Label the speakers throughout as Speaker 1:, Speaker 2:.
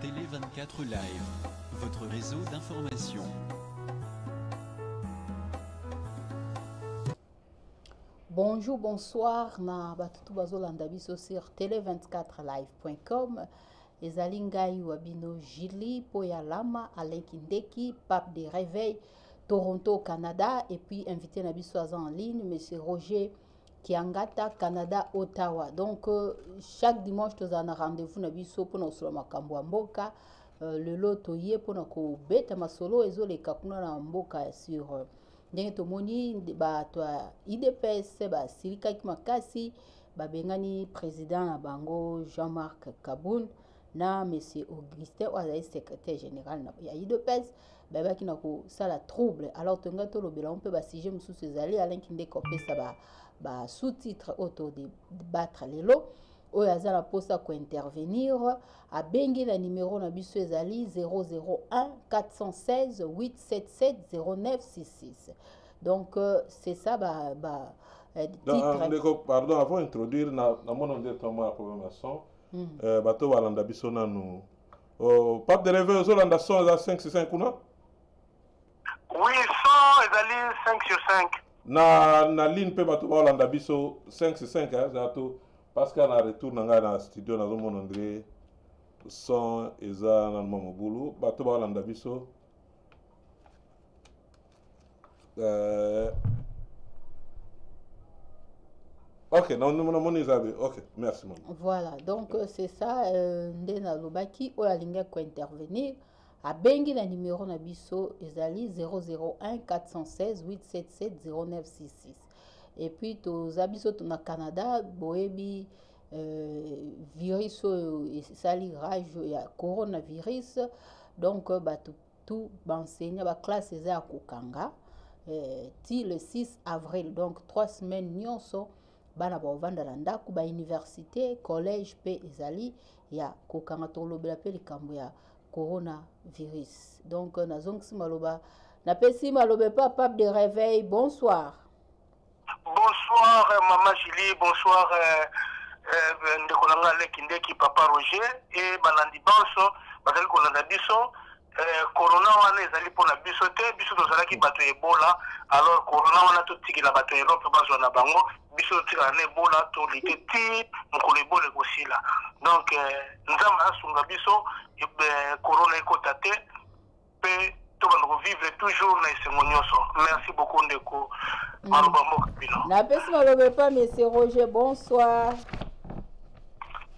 Speaker 1: Télé 24 Live, votre réseau d'information.
Speaker 2: Bonjour, bonsoir, na batutu bazolanda biso sur télé24live.com. Ezali ngai wabino Jili Poyalama, Alain Kindeki, Pape des Réveils, Toronto, Canada, et puis invité na biso en ligne, Monsieur Roger Kiangata, Canada, Ottawa. Donc, chaque dimanche, nous avons rendez-vous na biso pour nous sur makambo mboka. Le loto yé pour nous beta masolo ezo le kakuna na mboka sur ndenge tomoni bato ya IDPS basilikaki makasi babengani président na bango Jean-Marc Kaboun na monsieur Augustin oyo secrétaire général ya IDPS babaki na kosala trouble. Alors tonga tolobela mpe basujet mosusu ezali Alain Kindeki opesa ba sous-titre auto de battre lelo oyo aza na posa ko intervenir abengi na numéro na biso ezali 001 416 877 0966. Donc c'est ça
Speaker 3: titre. Pardon, avant d'introduire na mon directement la programmation bato balanda biso nanu Pape de Réveil ozolanda son za 5 sur 5 kuna?
Speaker 4: Oui, son ezali 5 sur 5.
Speaker 3: Na ligne pe bato balanda biso 5 sur 5 zato parce que na retour na nga na studio na zo mon André son eza na mobulu bato balanda biso ok, ok, merci.
Speaker 2: Voilà, donc c'est ça, Ndena Lobaki, ou la ligne qui intervenir, à Bengi, la numéro na biso, ezali 001 416 877 0966. Et puis, tous abisso na Canada, boebi, virus, sali rage, il y a coronavirus, donc, tout, enseigne, classe, c'est à Kokanga, le 6 avril, donc 3 semaines, nyonso, bana bavanda na ndako ba université collège pe ezali ya kokanga tolobela pe likambo ya coronavirus. Donc nazongisi maloba na pesi malobe pa Pape de Réveil. Bonsoir.
Speaker 4: Bonsoir maman Julie, bonsoir ndeko nanga Alain Kindeki, papa Roger et balandi banso bazali kolanda biso. Corona wana ezali pona biso te biso tozalaki bato ebola, alors corona wana totikila bato Europe bazwa na bango biso totikala na ebola tolite ti mokolo ebola ekosila. Donc nzambe asunga biso corona ekota te mpe tobanda kovivre toujours na esengo nyonso. Merci beaucoup ndeko maloba mboka bino.
Speaker 2: Napesi maloba pa monsieur Roger. Bonsoir.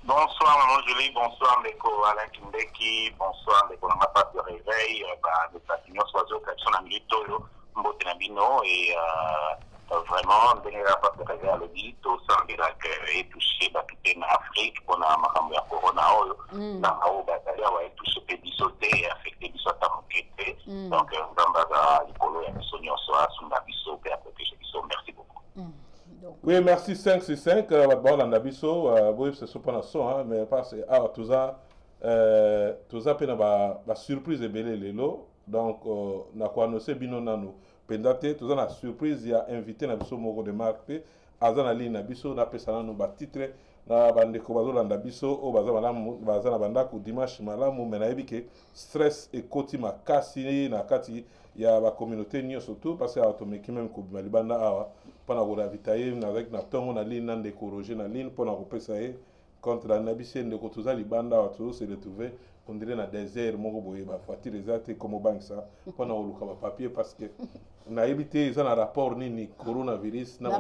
Speaker 5: Bonsoir maman Julie, bonsoir Ndeko Alain Kindeki, bonsoir Ndeko na Pape de Réveil, de Papillon Soiseau, Capson Amilito, Mbote Nabino, et vraiment, Ndeko na Pape de Réveil à l'audit, au sein de la est touché, tout en Afrique, pour la Makamou ya Corona, dans Mao Batalia, ouais, touché, pédisoté, et affecté, biso tamokété, donc, Zambaga, Nicolo, et Missonio, soit, Sunda Bisso, et à protéger Bisso, merci beaucoup.
Speaker 3: Oui, merci 5 sur 5. Bon, on a biso, oui, c'est pas la son, mais parce que tout ça, la surprise est belle lelo. Donc, on a quoi annoncé bino nano. Pendate, tout ça la surprise, il y a invité na biso moko de marque. Azana li na biso na pesana no ba titre na bande ko bazola na biso o bazana banda ku dimanche malamu mena ebike stress et koti makasi na kati ya ba communauté nyo surtout parce que automeki même ko balibanda awa pana ko ravitailler na avec na tongo na ligne na décourager na ligne pona ko pesa e contre la nabise de ko tuza libanda wa to se retrouver on dirait na désert moko boye ba voiture exacte comme banque ça pona ko luka ba papier parce que na ebité ils ont un rapport ni coronavirus na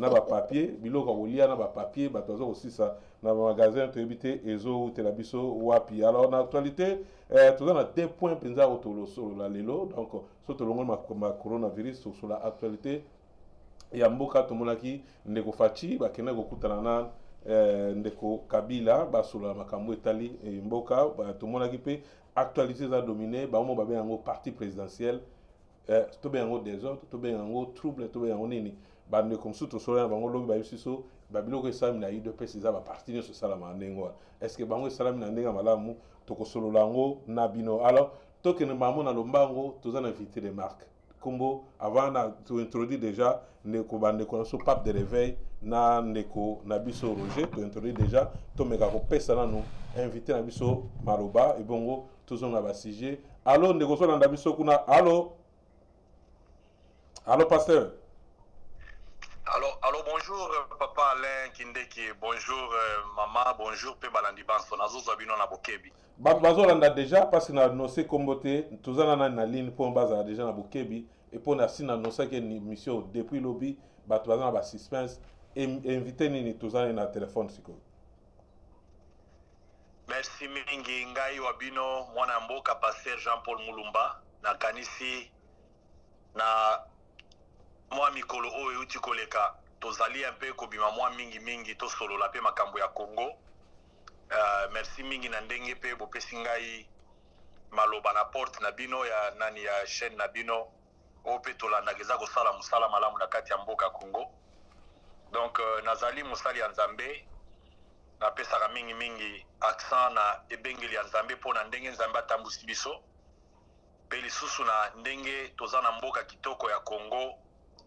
Speaker 3: ba papier biloko kolia na ba papier ba tozo aussi ça na magasin to ebité ezo telabiso wapi. Alors en actualité tout ça na 2 points penza autolo solo la lelo donc surtout le ma coronavirus sur la actualité ya mboka tomonaki ndeko fachi ba kena ko kutana na ndeko Kabila basula makambo etali mboka tomonaki pe actualité za dominer ba mo ba be yango parti présidentiel to be yango désordre to be yango trouble to be yango nini ba ndeko msuto sola bango lobi ba yusiso ba biloko esami na yido pe siza ba parti nyo so sala mandengo est-ce que bango esala na ndenga malamu to ko solo lango na bino. Alors to ke na mamu na lombango to za na invité de marque combo avant tu introduire déjà ndeko bandeko so pape de réveil na ndeko na biso Roger tu introduire déjà to meka ko pesa na nous invité na biso Maloba et bongo toujours na ba sujet allo ndeko so na biso kuna allo pasteur.
Speaker 6: Allô, bonjour papa Alain Kindeki, bonjour maman, bonjour pe balandi banso nazo zabino na bokebi.
Speaker 3: Bazolanda déjà parce que na annoncé comboté tozana na ligne pour baza déjà na bokebi et pour na sina annoncé que une mission depuis lobby bato bazana ba suspense et invité ni tozana na téléphone siko.
Speaker 6: Merci mingi ngai wabino mwana mboka pasteur Jean-Paul Mulumba na kanisi na moi mikolo oyo uti koleka tozali un peu kobima moi mingi to solo la pe makambo ya Congo. Merci mingi na ndenge pe bopesi ngai maloba na porte na bino ya nani ya chaîne na bino o pe tolanda keza ko sala musala malamu na kati ya mboka Congo. Donc nazali musali ya Nzambe na pesa ka mingi accent na ebengeli ya Nzambe po na ndenge Nzambe atambusi biso pe lisusu na ndenge tozana mboka kitoko ya Congo.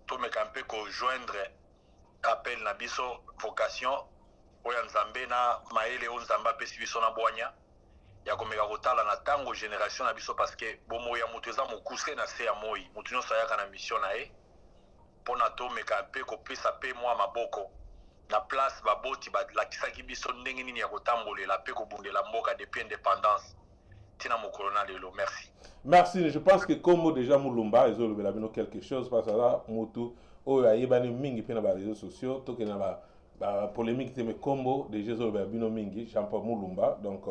Speaker 6: To me campe ko joindre appel na biso vocation oya Nzambe na maele o Nzamba pesi biso na boanya ya komeka kotala na tango génération na biso parce que bomo ya mutu eza mokuse na se ya moi mutu nyonso ayaka na mission na ye pona to me campe ko pesa pe mwa maboko na place baboti balakisaki biso ndenge nini ya kotambolela pe kobundela mboka depuis indépendance tina mokolo na lelo.
Speaker 3: Merci, je pense que comme déjà Mulumba ils ont levé quelque chose parce que là mutu oyo ayebani mingi pe na ba réseaux sociaux to ke na ba polémique te me combo déjà ils ont levé bino mingi Jean-Paul Mulumba donc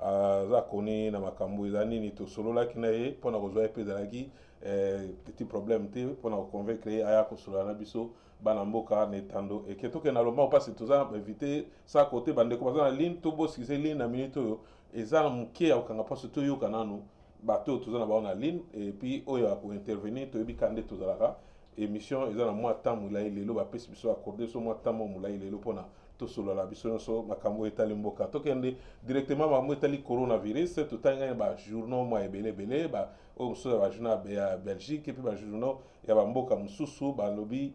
Speaker 3: za koni na makambo ezani ni to solo la kina ye pona ko zoa pe zalaki petit problème te pona ko convaincre aya ko solo na biso bana mboka netando et que to ke na lomba parce que tous ça éviter ça côté bande ko na ligne to boss qui c'est ligne na minute oyo ezana muke ya okanga parce to yo kananu bateau tozana ba na ligne et puis oyo ko intervenir to bikande tozalaka émission ezana moi temps mulai lelo ba pesi biso accorder so moi temps mulai lelo pona to solo la biso so makambo etali mboka to kende directement ba mo etali coronavirus to tanga ba journaux moi ebele ba o so ba journal ya Belgique et puis ba journaux ya ba mboka mususu ba lobby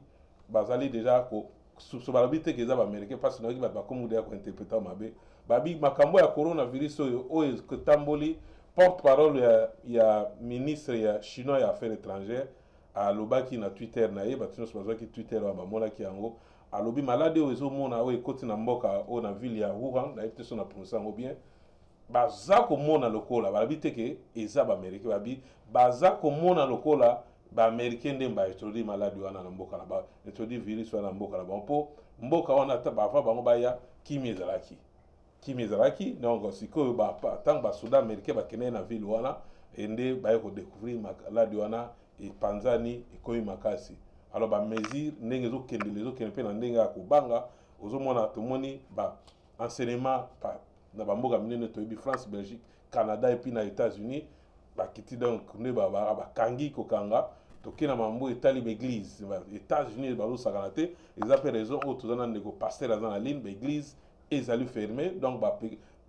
Speaker 3: bazali déjà ko so ba lobby te ke za ba américain parce que no ba comme de ko interpréter mabe ba bi makambo ya coronavirus oyo ko tamboli porte-parole ya ministre ya chinois ya affaires étrangères a lobaki na Twitter na ye batino so ki Twitter ba mona ki yango a lobi malade o ezo mona o ekoti na mboka o na ville ya Wuhan na epte so na prononcer ngo bien baza ko mona lokola ba bi teke eza ba américain ba bi baza ko mona lokola ba américain ndemba etodi malade wana na mboka na ba etodi virus wana na mboka na ba po mboka wana ta ba fa bango ba ya kimizaraki donc sikoyo ba tant ba soda américain ba kene na ville wana ende ba ko découvrir malade wana et panzani et koyi makasi alors ba mesure ndenge zo kende pe na ndenge ya kubanga ozomona tomoni ba enseignement pa na ba mboka minene to bi France, Belgique, Canada et puis na États-Unis ba kiti donc ne ba kangi ko kanga to kina mambo etali l'église États-Unis ba zo sakanate ils appellent raison o tozana ndeko pasteur dans la ligne ba église ezali fermé donc ba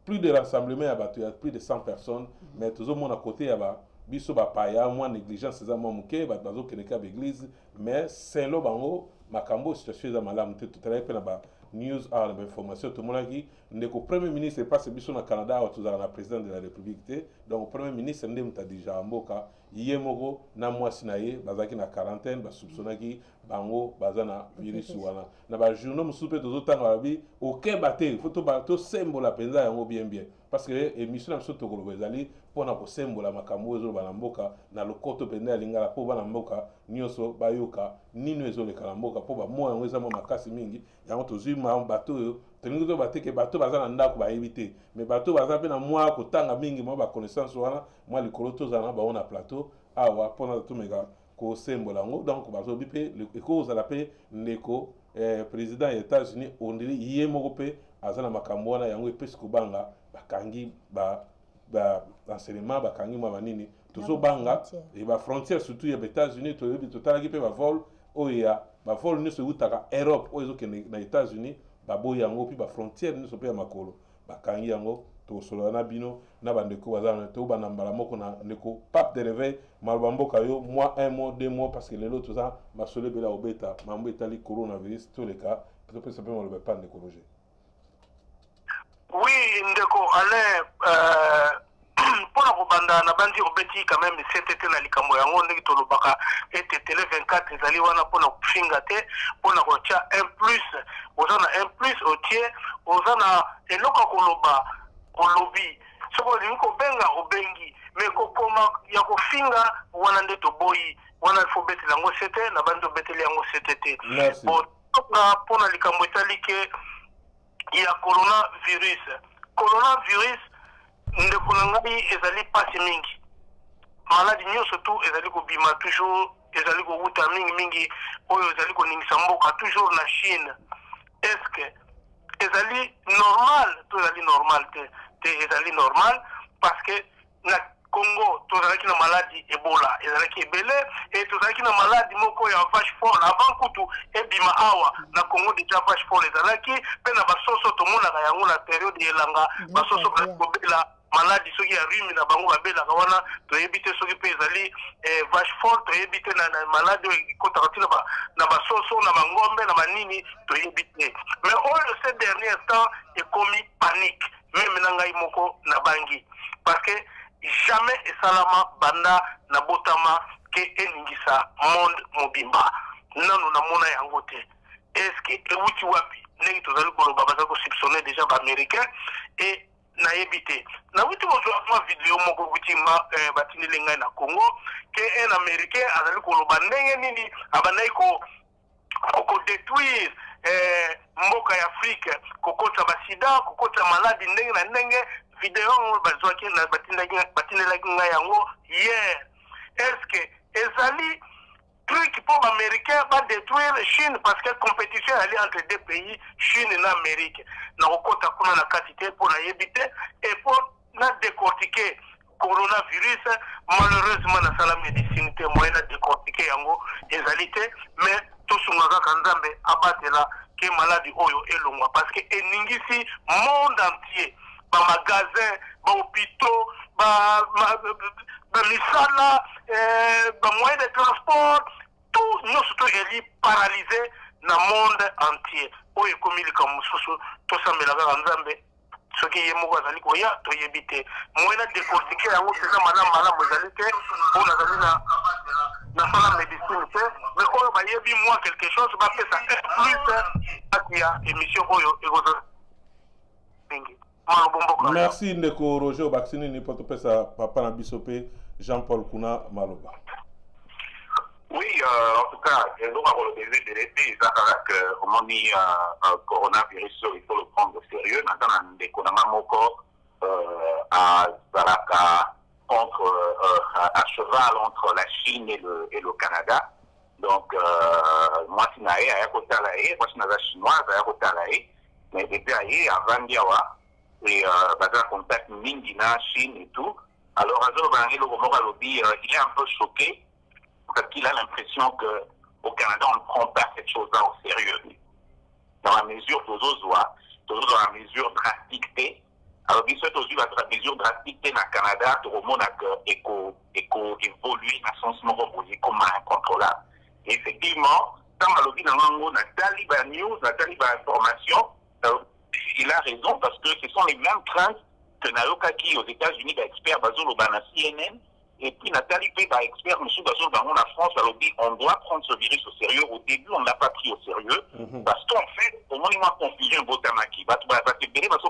Speaker 3: plus de rassemblement ya bato ya plus de 100 personnes mais tozomona côté ya ba biso ba paya moins négligence eza mo muke ba bazo keneka ba église mais saint lo bango makambo situation za malamu te tutala pe na ba news à l'information tout le monde qui ndeko premier ministre passe biso na Canada ou tozala na président de la République te donc premier ministre ndem ta déjà mboka yemoko na mwasi na ye bazaki na quarantaine ba soupçonnaki bango bazana virus wana na ba journaux musupe tozotanga babi OK baté photo sembola penza yango bien parce que émission na biso tokolo ezali pona ko sembola makambo ezo bana mboka na lokoto penda lingala po bana mboka nyonso bayoka nino ezo lekala mboka po ba mo yango ezama makasi mingi yango tozima bato yo telingo to bateke bato bazana ndako ba éviter mais bato baza pe na moi ko tanga mingi mo ba connaissance wana moi likolo tozana ba on a plateau awa pona to mega ko sembola ngo donc bazo bipe le cause la pe ndeko président des États-Unis on dit yemoko pe azana makambo wana yango epesi kobanga bakangi ba enseignement bakangi mwa banini tozo banga et ba frontière surtout ya États-Unis to yebi totalaki pe ba vol oya ba vol ne se utaka Europe oyo ke na États-Unis ba boya yango puis ba frontière ne so pe ya makolo bakangi yango to solo na bino na bandeko bazana to bana mbala moko na ndeko pape de réveil maloba mboka yo mois 1 mois 2 mois parce que lelo tout ça masole bela obeta mambo etali coronavirus tous les cas peut-être ça peut maloba pas ndeko Roger.
Speaker 4: Oui, ndeko Alain pour la kobanda na bandi obeti quand même cet été na likambo yango ndeki tolobaka ete tele 24 ezali wana pona kufinga te pona kotia un plus ozana un plus otie ozana eloko koloba olobi soko lingi kobenga obengi mais kokoma ya kofinga wana nde toboyi wana il faut betela yango sete na bandi obeteli yango sete te bon pona likambo etali ke ya coronavirus ndeko na ngai ezali pasi mingi maladi nyonso tu ezali kobima toujours ezali kowuta mingi oyo ezali koningisa mboka toujours na Chine. Est-ce que ezali normal to ezali normal te ezali normal parce que na Congo tozalaki na maladi Ebola ezalaki ebele et tozalaki na maladi moko ya vache folle avant kutu ebima awa na Congo déjà vache folle ezalaki pe na basoso tomonaka yango na période elanga basoso kobela maladi soki ya rhume na bango babelaka wana toyebi te soki mpe ezali vache folle toyebi te na maladi oyo ekotaka ti na basoso na bangombe na banini toyebi te mais oyo ces derniers temps ekomi panique meme na ngai moko na bangi parce que jamais esalama banda na botama ke eningisa monde mobimba nanu namona yango te est-ce que euti wapi ndenge tozali koloba bazali kosipsone déjà baaméricain et nayebi te nawuti kozwa video moko kutima batindeli ngai na Congo ke un américain azali koloba ndenge nini abandaki kodétruire mboka ya Afrique kokota basida kokota maladi ndenge na ndenge video ngo bazwaki na batindelaki ngai yango hier. Est-ce que ezali truc pour américain va détruire Chine parce que compétition elle est entre deux pays Chine et Amérique na kokota kuna na quantité pour na yebite et pour na décortiquer coronavirus malheureusement na sala médecine te moyen de décortiquer yango ezalité mais tout sunga kanzambe abatela ke maladie oyo elongwa parce que eningisi monde entier ba magasin ba hôpitaux ba misala ba moyen de transport tout nous surtout est paralysé na monde entier oyo komilika mususu to sambela ka nzambe soki yemoko azali koya to yebite moyen de décortiquer yango c'est malamu ezali te on azali na sala médecine te mais oyo bayebi moi quelque chose ba pesa plus ya émission oyo egozo bingi.
Speaker 3: Merci ndeko Roger Obaksini ni poto pesa papa na bisope Jean-Paul Kuna Maloba.
Speaker 5: Oui, en tout cas, donc on le disait de l'été, comment on dit coronavirus, il faut le prendre au sérieux. Maintenant, on déconne encore à Zalaka à cheval entre la Chine et le Canada. Donc, moi, je suis à côté de la moi, je suis chinoise à côté de la mais depuis à Vandiawa. Et basé en contact Mindina, Chine et tout. Alors, il est un peu choqué parce qu'il a l'impression qu'au Canada, on ne prend pas cette chose-là au sérieux. Dans la mesure, toujours dans la mesure drastique. Alors, il souhaite aussi la mesure drastique dans le Canada, tout le monde a évolué dans le sens comme incontrôlable. Et effectivement, quand on a Taliban News, la Taliban Information, il a raison parce que ce sont les mêmes craintes que Nayokaki aux États-Unis d'experts basés au CNN et puis Nathalie P expert M. Bazol dans la France on doit prendre ce virus au sérieux. Au début on ne l'a pas pris au sérieux parce qu'en fait au moment où confusion botamaki parce que bien parce que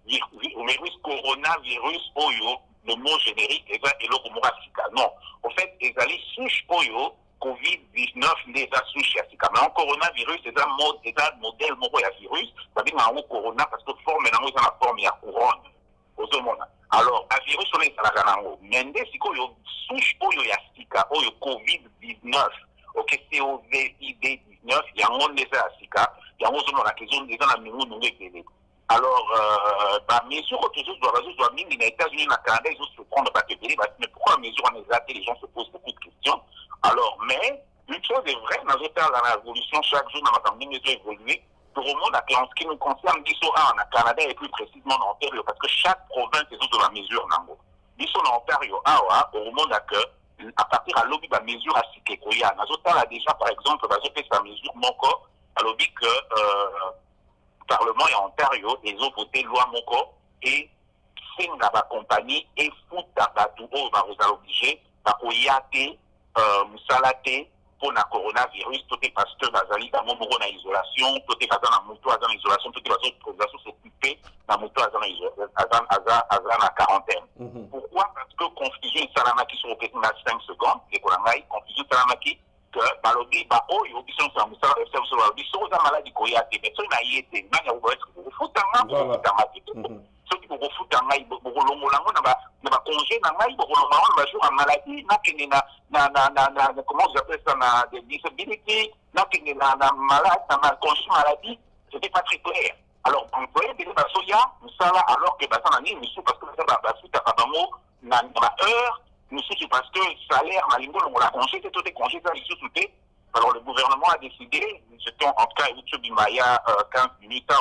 Speaker 5: le virus coronavirus oyo le mot générique est le non en fait ils allaient souche oyo COVID-19 les a souches mais en coronavirus c'est un modèle virus ça veut dire en corona parce que forme dans la forme il y a couronne aux hommes alors un virus on est à la ganango mais si quoi souche oyo ya sika oyo COVID-19 ok COVID-19 il y a un monde des sika il y a un monde dans la zone des dans la minu nous alors mesure que toujours doit venir les États-Unis na Canada ils ont se prendre pas que mais pourquoi mesure en les les gens se posent beaucoup de questions. Alors, mais, une chose est vraie, dans la révolution, chaque jour, dans la mesure évoluée, tout le monde en ce qui nous concerne, Bisso en Canada et plus précisément en Ontario, parce que chaque province est sous la mesure. Bisso en Ontario, au monde à partir à l'objet de la mesure à Sikekoya. Nous a déjà, par exemple, fait sa mesure, mon corps, à l'objet que le Parlement et Ontario, ils ont voté loi mon corps et c'est une compagnie et fout à Batou, vous a obligé, à Oyate, Moussalate, pour le coronavirus, tout est parce que Bazali, dans mon en isolation, tout est dans la moto en isolation, tout est parce que s'occuper dans la moto en quarantaine. Pourquoi? Parce que confusion Salamaki sur le 5 secondes, et qu'on a confusion Salamaki, que Balobi, Baoyo, qui sont sur Moussalate, sont dans maladie Koyate, mais ça, il y a été, il y a ceux qui vont foutre en maille, na congé na maille, na jour en maladie, comment vous appelez ça, na disability, na malade, na congé maladie, c'était pas très clair. Alors, employé de Basoya, ça là, alors que Bassan a mis, parce que ça va suite à Fabamo, na heure, nous c'est parce que salaire, malingo, on l'a congé, c'est tout des congés, ça, ils sont tout. Alors, le gouvernement a décidé, c'était en tout cas, il y a 15 minutes,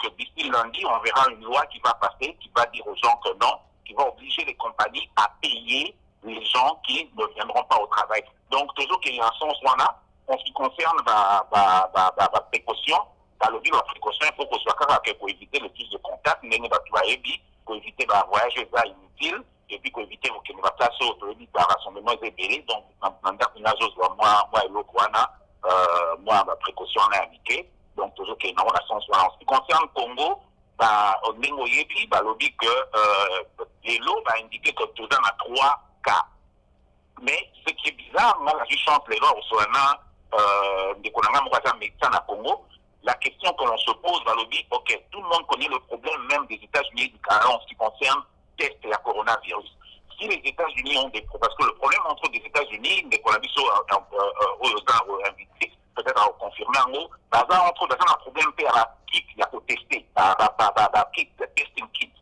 Speaker 5: que d'ici lundi, on verra une loi qui va passer, qui va dire aux gens que non, qui va obliger les compagnies à payer les gens qui ne viendront pas au travail. Donc, toujours qu'il y a un sens en ce qui concerne la précaution, la précaution, il faut qu'on soit capable pour éviter le plus de contacts, pour éviter les voyages inutiles, et puis pour éviter qu'il ne va pas passer au rassemblement ébélé. Donc, moi et l'autre, moi, ma précaution est indiquée. Donc, toujours qu'il y a une relation. En ce qui concerne le Congo, au Nengoyebi, lobby que les lots va indiquer que tout le monde a 3 cas. Mais ce qui est bizarre, moi, la chance les lots, médecin à Congo, la question que l'on se pose, lobby, ok, tout le monde connaît le problème même des États-Unis en ce qui concerne test et la coronavirus. Si les États-Unis ont des problèmes, parce que le problème entre les États-Unis, des coronavirus peut-être à confirmer en gros, entre un problème à la kit, il y a pour tester, la kit, testing kit.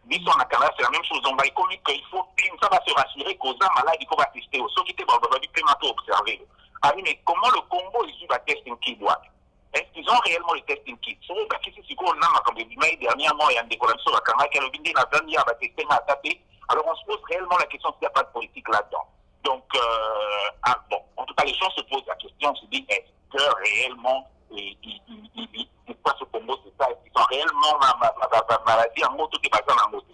Speaker 5: Nous, en Canada, c'est la même chose. On va comique qu'il faut, ça va se rassurer qu'aux gens malades, il faut pas tester. Ceux qui étaient observer. Ah oui, mais comment le Congo, ils ont un testing kit, est-ce qu'ils ont réellement le testing kit? Si on a, comme dernièrement, il y a une décoration à Canada, qui a le bindé, la dernière, va tester, à taper. Alors, on se pose réellement la question s'il n'y a pas de politique là-dedans. Donc, bon, en tout cas, les gens se posent la question, on se dit, est-ce que réellement, c'est pas ce Congo, c'est ça, est-ce qu'ils sont réellement maladie en moto, tout est passé en moto.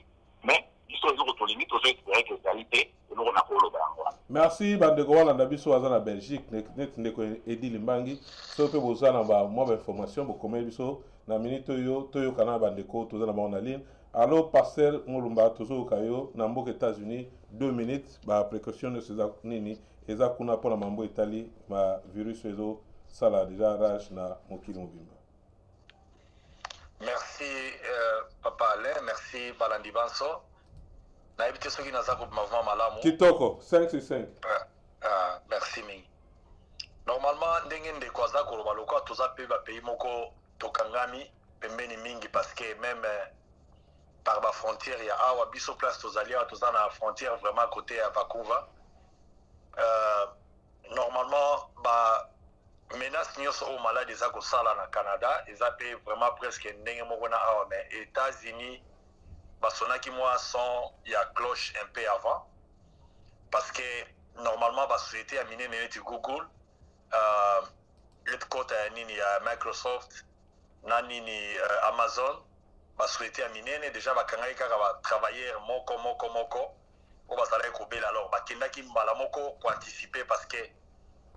Speaker 5: Mais, ils sont les autres limites, aux espérer que c'est réalité, et nous, on a pour le bras.
Speaker 3: Merci, Bandeko Wandabiso, en Belgique, Netneko Edi Limbangi, ce que vous avez moins d'informations, vous connaissez, na minute Toyo Kana Bandeko, tout ça dans la ligne. Alors, Pasteur Moulumba, toujours au Kayo, Nambo États-Unis, 2 minutes, précaution de ces nini, et ça qu'on a pour la Mambo Italie, ma virus réseau, ça là déjà rage na Mokili Mobimba.
Speaker 6: Merci, Papa Alain, merci, Balandi Banso. Na évité ceux qui n'ont pas mouvement malamu.
Speaker 3: Kitoko, 565.
Speaker 6: Merci, Mingi. Normalement, ndenge de kwaza koloba lokwa toza pe ba pays moko tokangami pembeni mingi parce que même par la frontière, il y a awa biso place tozalia toza na frontière vraiment à côté à Vancouver. Normalement, menace nyos au malade des akosala na Canada, ils appellent vraiment presque ndenge moko na awa mais États-Unis basonaki moi son il y a cloche un peu avant parce que normalement la société a miné net Google headquarter nini ya Microsoft na nini Amazon la société a miné déjà bakangaki kaka ba travailleurs moko o bazala ko bela alors bakendaki mbala moko pour anticiper parce que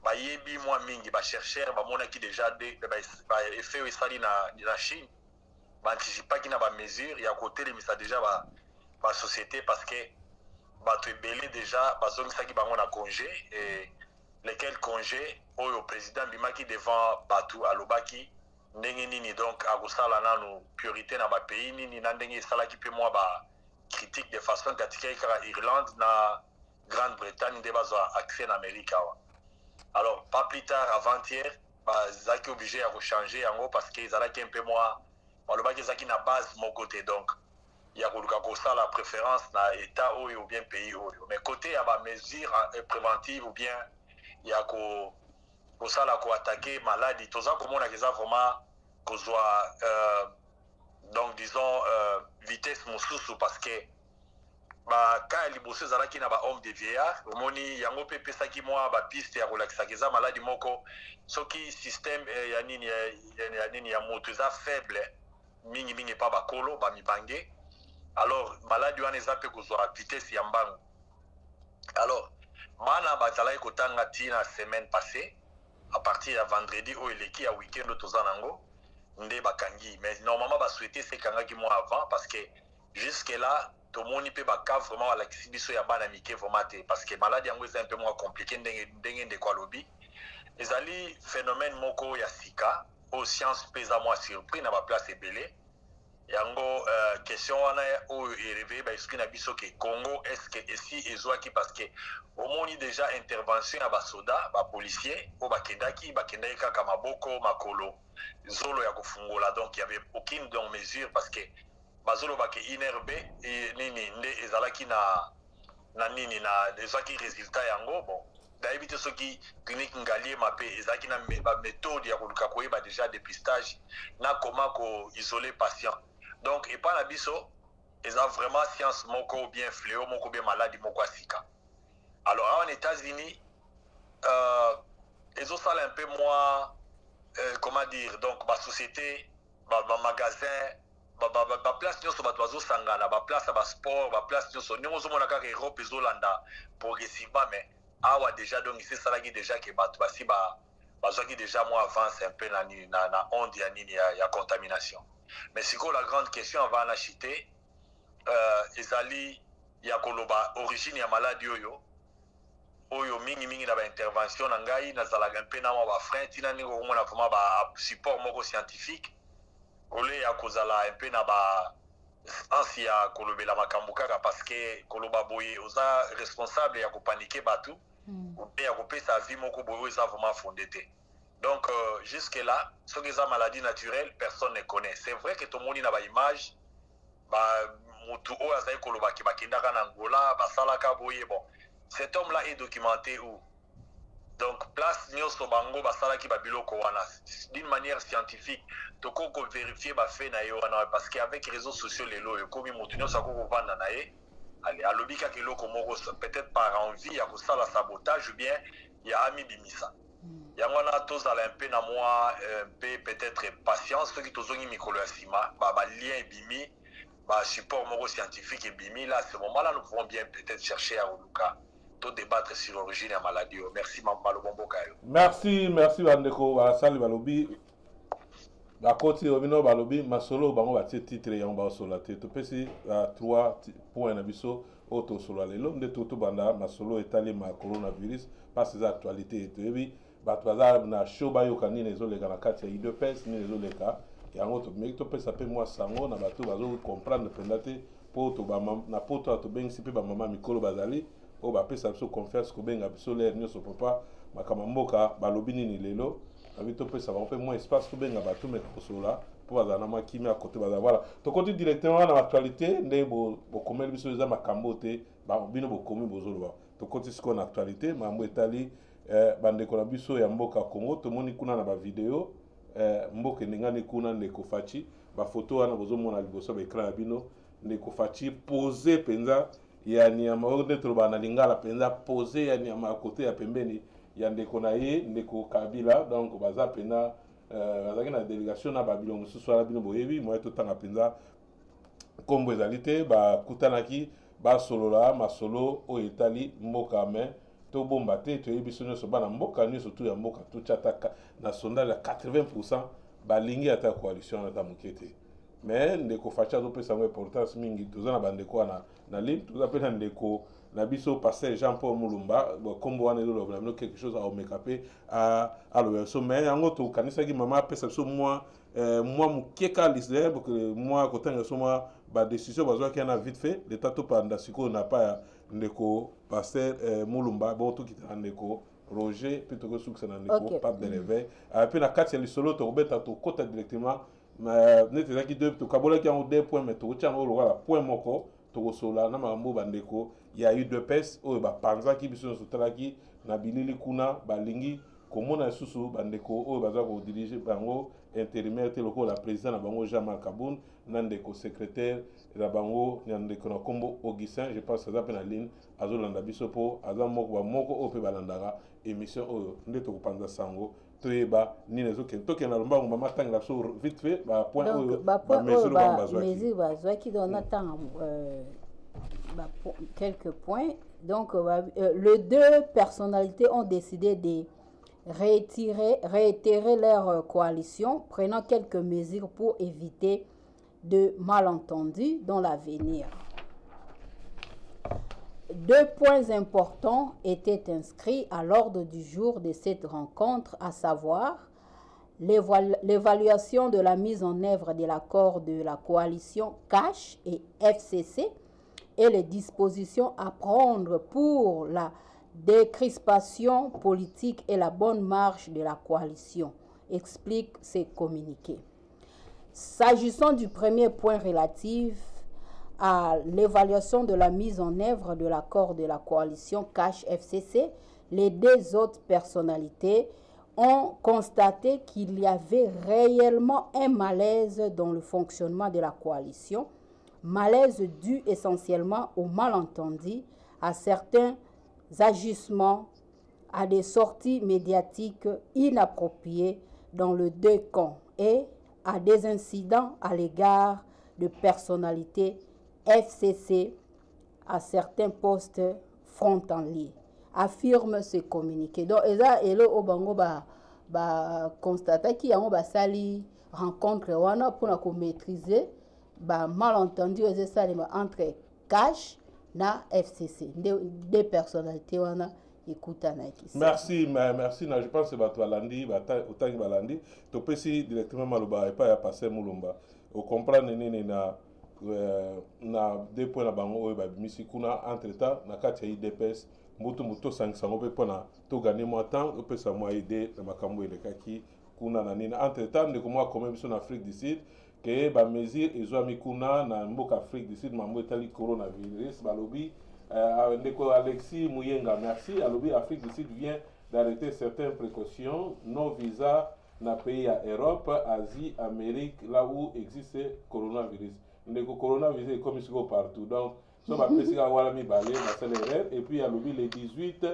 Speaker 6: bayebi moi mingi ba chercheur ba monaki déjà des effet esali na Chine anticiper qui n'a pas mesure il y a côté les ça déjà ba société parce que bato ebele déjà bazongi saki bango na congé et lesquels congés au président bimaki devant bato alobaki ndenge nini donc akosala nanu priorité na ba pays nini na ndenge salaki pe moi ba critique de façon katika Irlande na Grande-Bretagne de bazo accès en Amérique. Alors pas plus tard avant-hier zaki obligé à changer en gros parce qu'ils allaient un peu moins balobaki zaki na base mon côté donc il y a la préférence na état ou bien pays mais côté il y a des mesures préventives ou bien il y a ça là ko attaquer maladie tout ça comme on a déjà vraiment kozwa donc disons vitesse mosusu parce que ka liboso ezalaki na bahomme de vieillard omoni yango mpe epesaki mwa bapiste ya kolakisaka eza maladi moko soki système ya nini ya moto eza faible mingimingi epa bakolo bamibange alors maladi wana eza mpe kozwa vitesse ya mbangu alors bana bazalaki kotanga ntina semaine passée à partir ya vendredi oyo eleki ya weekend oyo toza nango nde bakangi mais normalement basouhaité sekangaki mois avant parce que jusque là tomoni mpe baka vraiment balakisi biso ya bana mike vraiment te parce que maladi yango eza un peu moins compliqué ndenge ndeko alobi ezali phénomène moko ya sika oyo science mpe eza mwa surpris na baplace ebele yango question wana oyo eréveille baesprit na biso ke Congo est-ce que esi ezwaki parce que omoni déjà intervention ya basoda bapolicier oyo bakendaki kaka maboko makolo zolo ya kofungola donc il y avait aucune donc mesure parce que bazolobaki inerbe nini nde ezalaki na nini na ezalaki résultat yango bon dayebi te soki clinique ngaliema mpe ezalaki na baméthode ya koluka koyeba déjà dépistage na koma koisole patient donc epa na biso eza vraiment science moko bien fléau moko bien maladie moko asika alors awa na États-Unis ezosala un peu moins comment dire donc basociété bamagasin baplace nyonso bato bazosangana baplace ya basport baplace nyonso ndenge ozomona kaka Europe ezolanda progressivement mais awa déjà donc esalaki déjà ke bato basi bazwaki déjà moins avance un peu na onde ya nini ya contamination mais sikoyo la grande question avant na chite ezali ya koloba origine ya maladi oyo mingi na baintervention na ngai nazalaka mpe na mwa bafrein ntina ndenge okomona vraiment basupport moko scientifique ole ya kozala mpe na ansi ya kolobela makambo kaka parce que koloba boye oza responsable ya kopanike bato mpe ya kopesa vie moko boye oyo eza vraiment fondé te donc jusque là soki eza maladie naturelle personne ne connaît c'est vrai que tomoni na baimage motu oyo azali kolobaki bakendaka na Angola basalaka boye bon cet homme là est documenté où donc place nyonso bango basalaki babiloko wana d'une manière scientifique toko vérifier bafait na ye wana parce qu'avec réseaux sociaux lelo ekomi motu nyonso akoko kovanda na ye alobi kaka eloko moko peut-être par envie ya kosala sabotage ou bien ya ami bimisa yango wana tozala un peu na mwa peut-être patience soki tozongi mikolo ya nsima balien ebimi support moko scientifique ebimi là ce moment là nous pouvons bien peut-être chercher à oluka to débattre sur l'origine ya maladie. Merci Malobombo Kayo.
Speaker 3: Merci bandeko basali balobi bakoti obino balobi masolo bango batie titre yango basola te topesi 3 points na biso oto solo lelo nde toto banda masolo etali ma coronavirus parce que actualité toyebi bato baza na show bayoka nini ezoleka na kati ya UDPS nini ezoleka yango topesa mpe mwa sango na bato bazo comprendre mpenza te po na poto tobengisi mpe bamama mikolo bazali oyo bapesa biso confiance kobenga biso lere nyonso papa makambo mboka balobi nini lelo abi topesa bango mpe mwa espace kobenga bato meka kosola mpo bazala na mwa kimia kote bazala voilà tokoti directement na actualité nde bokomeli biso eza makambo te bino bokomi bozoloba tokoti sikoyo na actualité makambo etali bandeko na biso ya mboka Congo tomoni kuna na bavideo mboka eningani kuna ndeko faci bafoto wana bozomona liboso baekran ya bino ndeko faci pose mpenza ya nyama oyo nde toloba na lingala mpenza pose ya nyama ya kote ya pembeni ya ndeko na ye ndeko Kabila donc baza mpenza bazalaki na délégation na babilo mosusu wana bino boyebi moye totanga mpenza nkombo ezali te bakutanaki basolola masolo oyo etali mboka me tobomba te toyebi biso nyonso bana mboka nyonso tu ya mboka totyataka na sondage ya 80% balingi ata coalition ata moke te mais ndeko faci azopesa yango importance mingi toza na bandeko wana na ligne toza mpe na ndeko na biso pasteur Jean-Paul Mulumba nkombo wana ezoloba na bino quelque chose aomeka mpe aloba biso mais yango tokanisaki mama apesa biso mwa mokeka lisle mwa kotanga biso mwa badécision bazwaki yana vite fait leta topanda sikoyo na pa ya ndeko pasteur Mulumba bongo tokitana ndeko Roger mpe tokosukisa na ndeko Pape de Réveil mpe na kati ya lisolo tokobeta tokota directement neti ezalaki tokabolaki yango 2 points mais tokoti yango lokola point moko tokosola na makambo bandeko ya UDPS oyo bapanzaki biso nyonso talaki na bilili kuna balingi komona susu bandeko oyo baza ko diriger bango intérimaire te loko la président na bango Jean-Marc Kaboun na ndeko secrétaire la bango na ndeko na kombo Augustin je pense ça na ligne azolanda biso po aza moko oyo pe balandaka émission oyo nde tokopanza sango toyeba nini tokenda lombango mama tangela so vite fait point oyo
Speaker 2: mesure bazwaki donc natanga quelques points. Donc, les deux personnalités ont décidé de réitérer leur coalition, prenant quelques mesures pour éviter de malentendus dans l'avenir. Deux points importants étaient inscrits à l'ordre du jour de cette rencontre, à savoir l'évaluation de la mise en œuvre de l'accord de la coalition CASH et FCC, et les dispositions à prendre pour la décrispation politique et la bonne marche de la coalition, explique ces communiqués. S'agissant du premier point relatif à l'évaluation de la mise en œuvre de l'accord de la coalition CASH-FCC, les deux autres personnalités ont constaté qu'il y avait réellement un malaise dans le fonctionnement de la coalition, malaise dû essentiellement aux malentendus, à certains agissements, à des sorties médiatiques inappropriées dans les deux camps et à des incidents à l'égard de personnalités FCC à certains postes frontaliers, affirme ce communiqué. Donc, et là, au Bango, constater qu'il y a une sali rencontre pour maîtriser malentendu entre CASH na FCC. Des personnalités
Speaker 3: merci je pense que Balandi autant Balandi to pesi directement maloba et pas ya passer mulumba au comprendre nini na deux points na bango oyo babimisi kuna entre temps na kati ya IDPS mutu sangisango pe pona to gagner moins temps o pesa moi aider na makambo elekaki kuna na nini entre temps ndeko moi quand même sur Afrique du Sud que ba mesure ezwami kuna na mboka Afrique du Sud mambo etali coronavirus balobi ndeko Alexis Muyenga merci alobi Afrique du Sud vient d'arrêter certaines précautions non visa na pays à Europe, Asie, Amérique là où existe coronavirus. Ndeko coronavirus est comme ici partout donc so ba pesika wala mi balé na célébrer et puis alobi le 18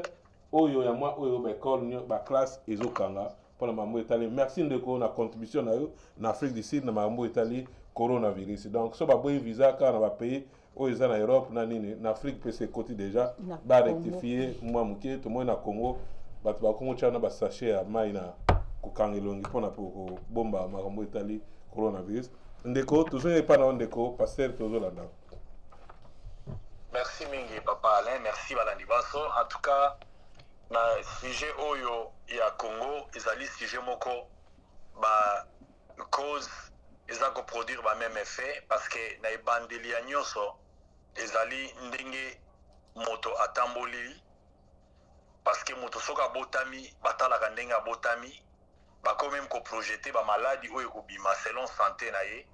Speaker 3: oyo ya moi oyo ba école ba classe ezokanga pour la mambo etali merci ndeko na contribution na yo na Afrique du Sud na mambo etali coronavirus donc so ba boy visa ka na ba pays oyo eza na Europe na nini na Afrique pe c'est côté déjà ba rectifier moi muke to moi na Congo bato ba Congo tchana ba sachet ya mai na kukangelongi pona pour bomba makambo etali coronavirus ndeko toujours pas na ndeko pasteur tozolanda.
Speaker 6: Merci mingi papa Alain, merci balandi baso. En tout cas na sujet oyo ya Congo ezali sujet moko ba cause eza ko produire ba même effet parce que na ebandeli ya nyonso ezali ndenge moto atamboli parce que moto soka botami batalaka ndenge abotami bako même ko projeter ba maladie oyo ko bima selon santé na ye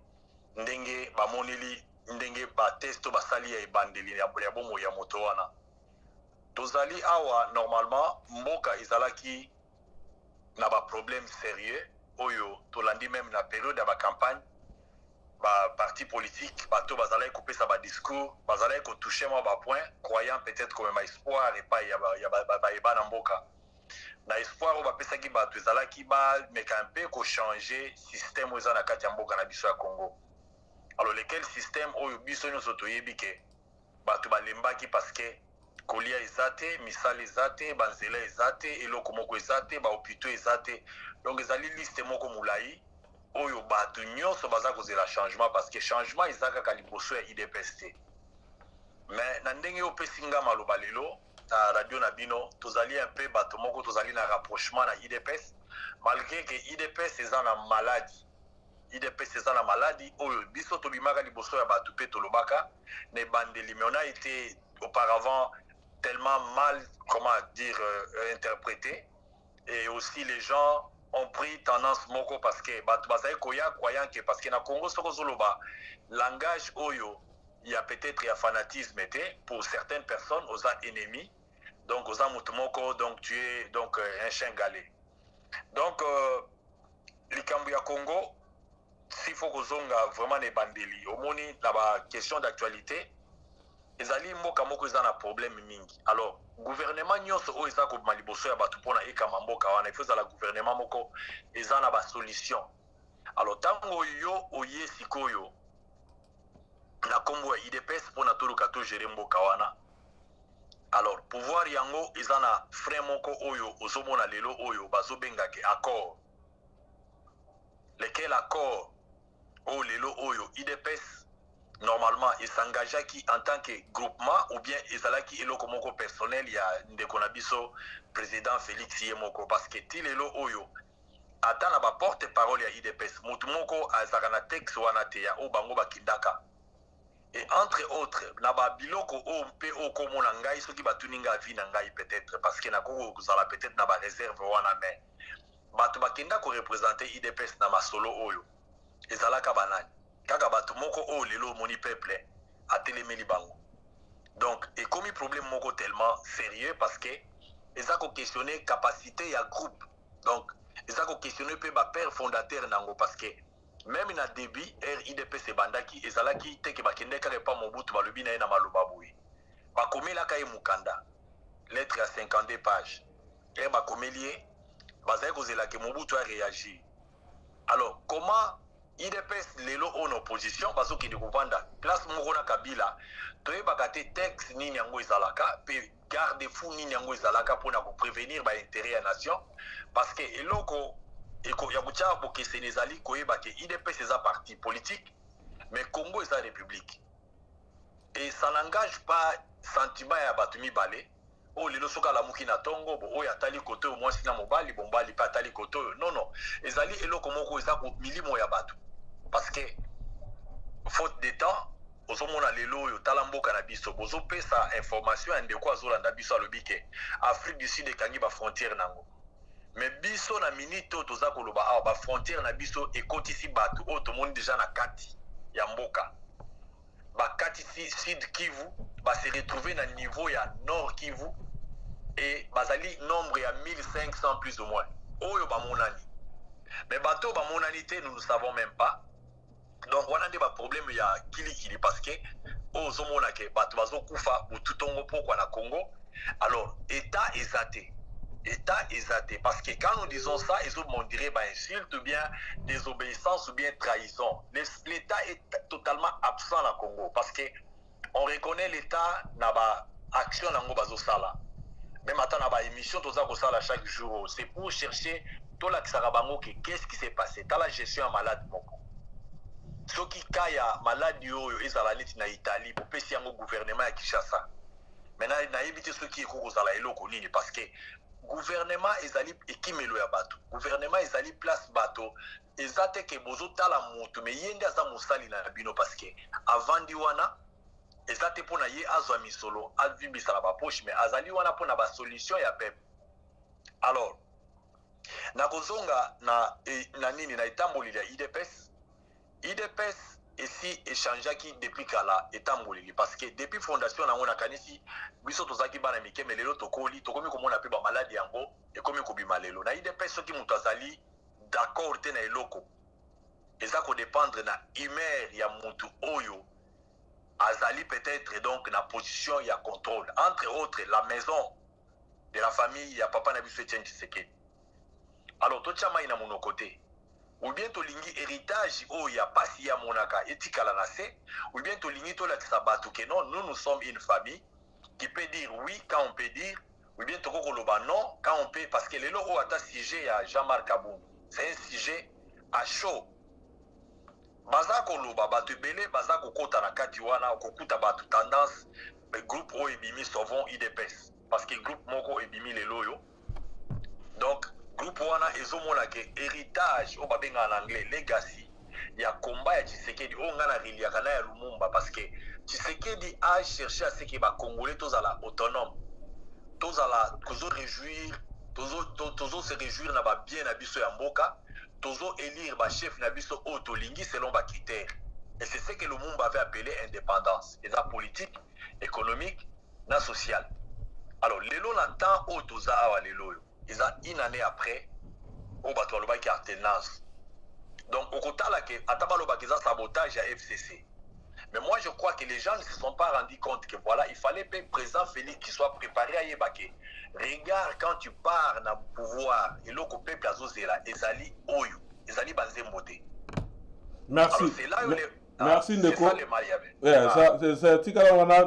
Speaker 6: ndenge ba moneli ndenge ba testo basali ya ebandeli ya bomo ya moto wana tozali awa normalement mboka izalaki na ba problème sérieux oyo tolandi même na période ya ba campagne ba parti politique bato bazalaki kopesa ba discours bazalaki ko toucher moi ba point croyant peut-être comme ma espoir et pas ya ba na mboka na espoir o bapesaki bato ezalaki ba meka un peu ko changer système oza na kati ya mboka na biso ya Congo. Alors lequel système oyo biso nyonso toyebi ke bato balembaki parce que kolia ezate misala ezate banzela ezate eloko moko ezate ba hôpitaux ezate donc ezali liste moko mulai oyo bato nyonso baza kozela changement parce que changement ezaka ka liboso ya IDPS mais na ndenge opesi nga maloba lelo na radio na bino tozali un peu bato moko tozali na rapprochement na IDPS malgré que IDPS eza na maladie IDPS eza na maladie oyo biso tobimaka liboso ya bato pe tolobaka ne bandeli mais on a été auparavant tellement mal comment dire interprété et aussi les gens ont pris tendance moko parce que bato bazali koya croyant que parce que na Congo soko zoloba langage oyo il y a peut-être un fanatisme pour certaines personnes aux ennemis donc aux moko donc tu es donc un chien galé Donc likambo ya Congo s'il faut kozonga vraiment ne bandeli omoni na ba question d'actualité ezali mboka moko eza na problème mingi. Alors gouvernement nyonso oyo eza kobima liboso ya bato mpona ekama mboka wana il faut ezala gouvernement moko eza na ba solution. Alors tango yo oye sikoyo na kombo ya IDPS mpona toluka to gérer mboka wana, alors pouvoir yango eza na frein moko oyo ozomona lelo oyo bazobengaki accord, lequel accord o lelo oyo IDPS normalement il s'engageaki en tant que groupement ou bien ezalaki eloko moko personnel ya ndeko na biso président Félix Yemoko, parce que ti lelo oyo ata na ba porte parole ya IDPS mutu moko azaka na texte wana te ya o bango bakindaka. Et entre autres na ba biloko o mpe o komona ngai soki batuninga vi na ngai peut-être parce que na ko kozala peut-être na ba réserve wana, mais batu bakinda ko représenter IDPS na masolo oyo ezalaka banani kaka batu moko o lelo moni peuple atelemeli bango. Donc et comme problème moko tellement sérieux parce que eza ko questionner capacité ya groupe, donc eza ko questionner pe ba père fondateur nango, parce que même na début RIDPS ebandaki ezalaki teke bakende kaka pa Mobutu balobi na ye na maloba boye bakomelaka ye mukanda lettre ya 52 pages bakomelie bazali kozelaki Mobutu a réagi. Alors comment IDPS lelo en opposition bazokende kovanda place moko na Kabila toyebaka te texte nini yango ezalaka pe garde fou nini yango ezalaka mpona koprévenir ba intérêt ya nation, parce que eloko ya kutia bokeseni ezali koyeba ke IDPS eza parti politique mais Congo eza république et ça n'engage pas sentiment ya bato mibale o lelo soka lamuki na tongo bo oyo atali kote o mwasi na mobali bombali pa atali kote non non ezali eloko moko eza ko milimo ya bato, parce que faute de temps ozomona lelo oyo tala mboka na biso bozopesa information ya ndeko azolanda biso alobi ke Afrique du Sud ekangi ba frontière nango, mais biso na minute oyo toza koloba awa ba frontière na biso ekotisi bato oyo tomoni déjà na kati ya mboka bakati Sud Kivu se retrouver na niveau ya Nord Kivu et bazali nombre ya 1500 plus ou moins oyo bamonani, mais bato bamonani te nous ne savons même pas. Donc wana nde ba problème ya kilikili, parce que ozomona ke bato bazokufa bututongo pokwa na Congo. Alors état exaté parce que quand nous disons ça ils on dirait bah insulte ou bien désobéissance ou bien trahison. L'état est totalement absent na Congo, parce que on reconnaît l'état na ba action nango bazo sala, même attend na ba émission toza ko sala chaque jour, c'est pour chercher to la kisarabango que qu'est-ce qui s'est passé dans la gestion en malade moko soki kaya malade yoyo ezala neti na Italie pour pesi yango gouvernement ya Kinshasa. Maintenant na yebite soki ko kozala eloko nini, parce que gouvernement ezali ekimelo ya bato, gouvernement ezali place bato ezate ke bozo tala moto mais yende aza musali na bino, parce que avant di wana ezate pona ye azwa misolo avimbisa na ba poche, mais azali wana pona ba solution ya peuple. Alors na kozonga na nini na etamboli ya IDPS ici échangeaki depuis kala etamboleli, parce que depuis fondation nango na kanisi biso tozaki bana mike mais lelo tokomi komona pe ba malade yango ekomi kobima lelo na IDPS soki mutu azali d'accord te na eloko eza ko dépendre na humeur ya mutu oyo azali peut-être donc na position ya contrôle, entre autres la maison de la famille ya papa na biso Etienne Tshisekedi. Alors to chama ina mono côté ou bien tolingi héritage o ya pasi ya monaka etikala na se, ou bien tolingi to la kisabatu que non, nous sommes une famille qui peut dire oui quand on peut dire, ou bien toko koloba non quand on peut, parce que le lo o ata sujet ya Jean-Marc Aboum c'est un sujet à chaud. Baza koloba batu belé baza kokota na kati wana kokuta batu tendance le groupe o ebimi sauvons IDPS, parce que groupe moko ebimi le loyo. Donc groupe wana ezomona ke héritage o babenga en anglais legacy ya combat ya Tshisekedi o ngana riliaka na ya Lumumba, parce que Tshisekedi a cherché à ce que ba congolais tozala autonome, tozala kozo réjouir tozo se réjouir na ba bien na biso ya mboka, tozo élire ba chef na biso o tolingi selon ba critères, et c'est ce que Lumumba avait appelé indépendance, et la politique, économique na sociale. Alors lelo na temps o toza awa lelo ils ont une année après au bateau qui a alternance. Donc, au côté là, il y a sabotage à FCC. Mais moi, je crois que les gens ne se sont pas rendus compte que voilà, il fallait que le président Félix qui soit préparé à Yébake. Regarde, quand tu pars dans le pouvoir, et là, le peuple a zosé là, Ezali Oyo, Ezali Banzembote.
Speaker 3: Merci.
Speaker 6: C'est là où les.
Speaker 3: Merci Ndeko.
Speaker 6: C'est
Speaker 3: tikala wana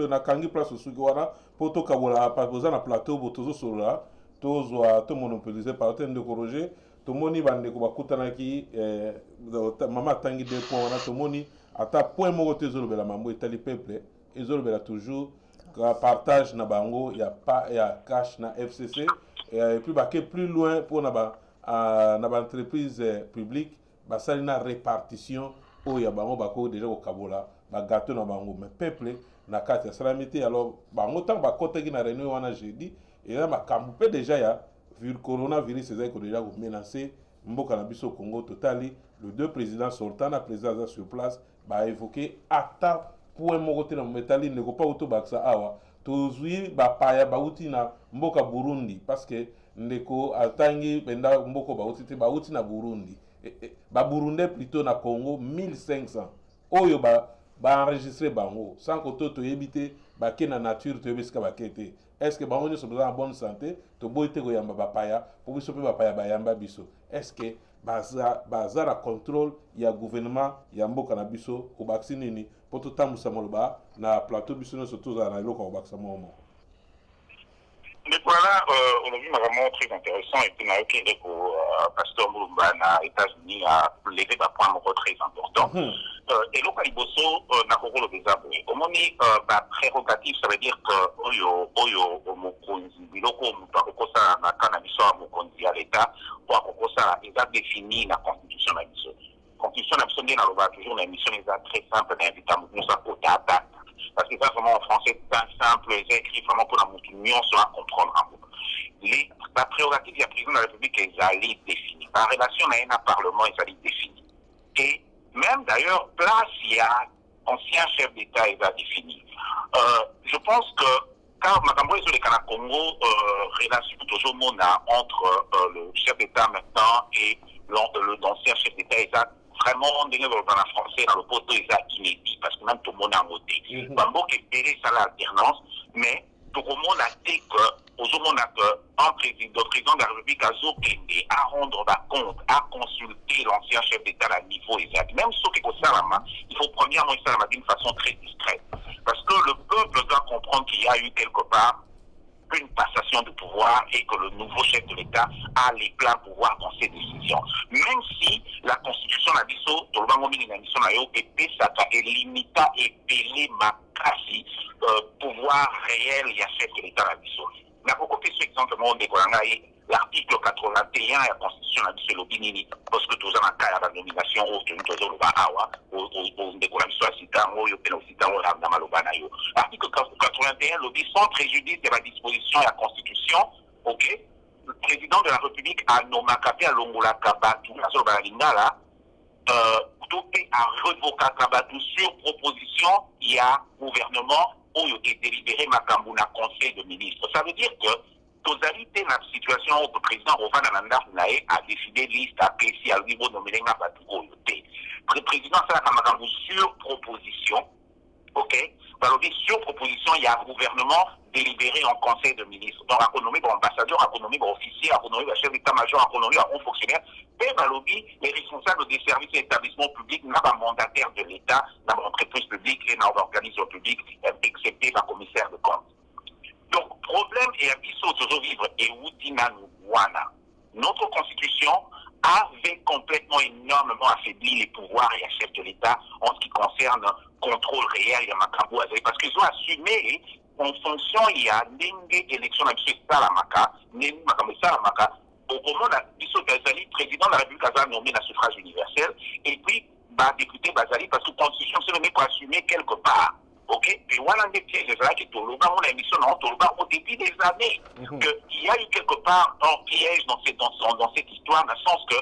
Speaker 3: na kangi place osuki wana po tokabola papoza na plateau bo tozosolola tozwa to monopoliser par te Ndeko Roger tomoni bandeko bakutanaki mama atangi deux points wana tomoni ata point moko te ezolobela mambo etali peuple ezolobela toujours partage na bango ya cash na FCC et puis bake plus loin pour na ba entreprise publique basali na répartition oya bango bako déjà ko kabola ba gâteau na bango mais peuple na kati ya salamité alors bango tant ba kotaki na réunion wana jeudi et là makambo pe déjà ya vu le coronavirus c'est ko déjà ko menacer mboka na biso Congo totali le deux présidents sortants na président sur place ba évoquer ata point moko te na metali ne ko pas auto baksa awa tozui ba paya ba uti na mboka Burundi parce que ndeko atangi benda mboko ba uti te ba uti na Burundi ba Burundais plutôt na Congo 1500 oyo ba enregistré bango sans que to éviter ba ke na nature to ebeska ba kete est-ce que bango nyso en bonne santé to boite ko yamba ba paya pour biso pe ba paya ba yamba biso est-ce que bazara contrôle ya gouvernement ya mboka na biso ko vacciner ni pour to tambusa moloba na plateau biso no surtout na loko ko vacciner mo.
Speaker 5: Mais voilà, aujourd'hui, vraiment très intéressant. Et puis, Pasteur Mulumba, aux États-Unis, a levé un point très important. Et là, Kaliboso, n'a pas le désavoué. Au moment prérogative, ça veut dire que, Oyo, Mokonzi, Biloko, Mupakosa, Nakanabiso, Mokonzi, à l'État, Wakokosa, ils ont défini la constitution de la mission. La constitution de la mission, on a toujours une mission, ils ont très simple, d'inviter à Moussa Kota, parce que ça, vraiment, en français, c'est un simple, c'est écrit vraiment pour la moutunion, soit comprendre un peu. La prérogative du président de la République est allée définie. La relation avec le Parlement est allée définie. Et même d'ailleurs, place, il y a ancien chef d'État, il a défini. Je pense que, quand Makambo est sur le Canada Congo, relation toujours entre le chef d'État maintenant et l'ancien chef d'État, il a vraiment dans la français, dans le poteau, il a inédit, parce que même tout le monde a voté. Bambo qui est ça l'alternance, mais tout le monde a dit que, aujourd'hui, le président de la République a zokende à rendre compte, à consulter l'ancien chef d'État à niveau exact. Même ceux qui ont ça, il faut premièrement ça d'une façon très discrète. Parce que le peuple doit comprendre qu'il y a eu quelque part une passation de pouvoir et que le nouveau chef de l'État a les pleins pouvoirs dans ses décisions. Même si la Constitution a dit et limita et pélé ma quasi pouvoir réel, il y a chef de l'État à Bisso. Il y a beaucoup de questions, exemplement, l'article 81 de la Constitution a dit l'opinion, parce que tout ça, la nomination, l'article 81, le dit sans préjudice de la disposition et la Constitution, ok, le président de la République a nommé Kapé à Longola Kabatu, la zone Balingala, tout est à revocat Kabatu sur proposition, il y a gouvernement où il est délibéré Makambuna Conseil de ministres. Ça veut dire que totalité de la situation où le président Rovan Ananda a décidé liste à PC à niveau de Mélenga Batuko. Le président Salakamakambou sur proposition, ok, sur proposition, il y a un gouvernement délibéré en conseil de ministres. Donc, économie pour ambassadeur, économie pour officier, économie pour chef d'état-major, économie pour haut fonctionnaire. Et les responsables des services et établissements publics n'ont pas mandataire de l'État, dans l'entreprise publique et dans l'organisme public, excepté la commissaire de compte. Donc, problème est à Bisso toujours vivre et Woutina Wana. Notre constitution avait complètement énormément affaibli les pouvoirs et les chefs de l'État en ce qui concerne le contrôle réel et Makambo Azali. Parce qu'ils ont assumé, en fonction, il y a des élections à M. Salamaka, Makambo Salamaka, au moment de M. Bazali, président de la République Azali nommé dans le suffrage universel, et puis, député Bazali, parce que la constitution se met pour assumer quelque part. Ok, et voilà des pièges, c'est vrai que Toloba, on a émission dans Toloba au début des années, qu'il y a eu quelque part un piège dans cette histoire, dans le sens que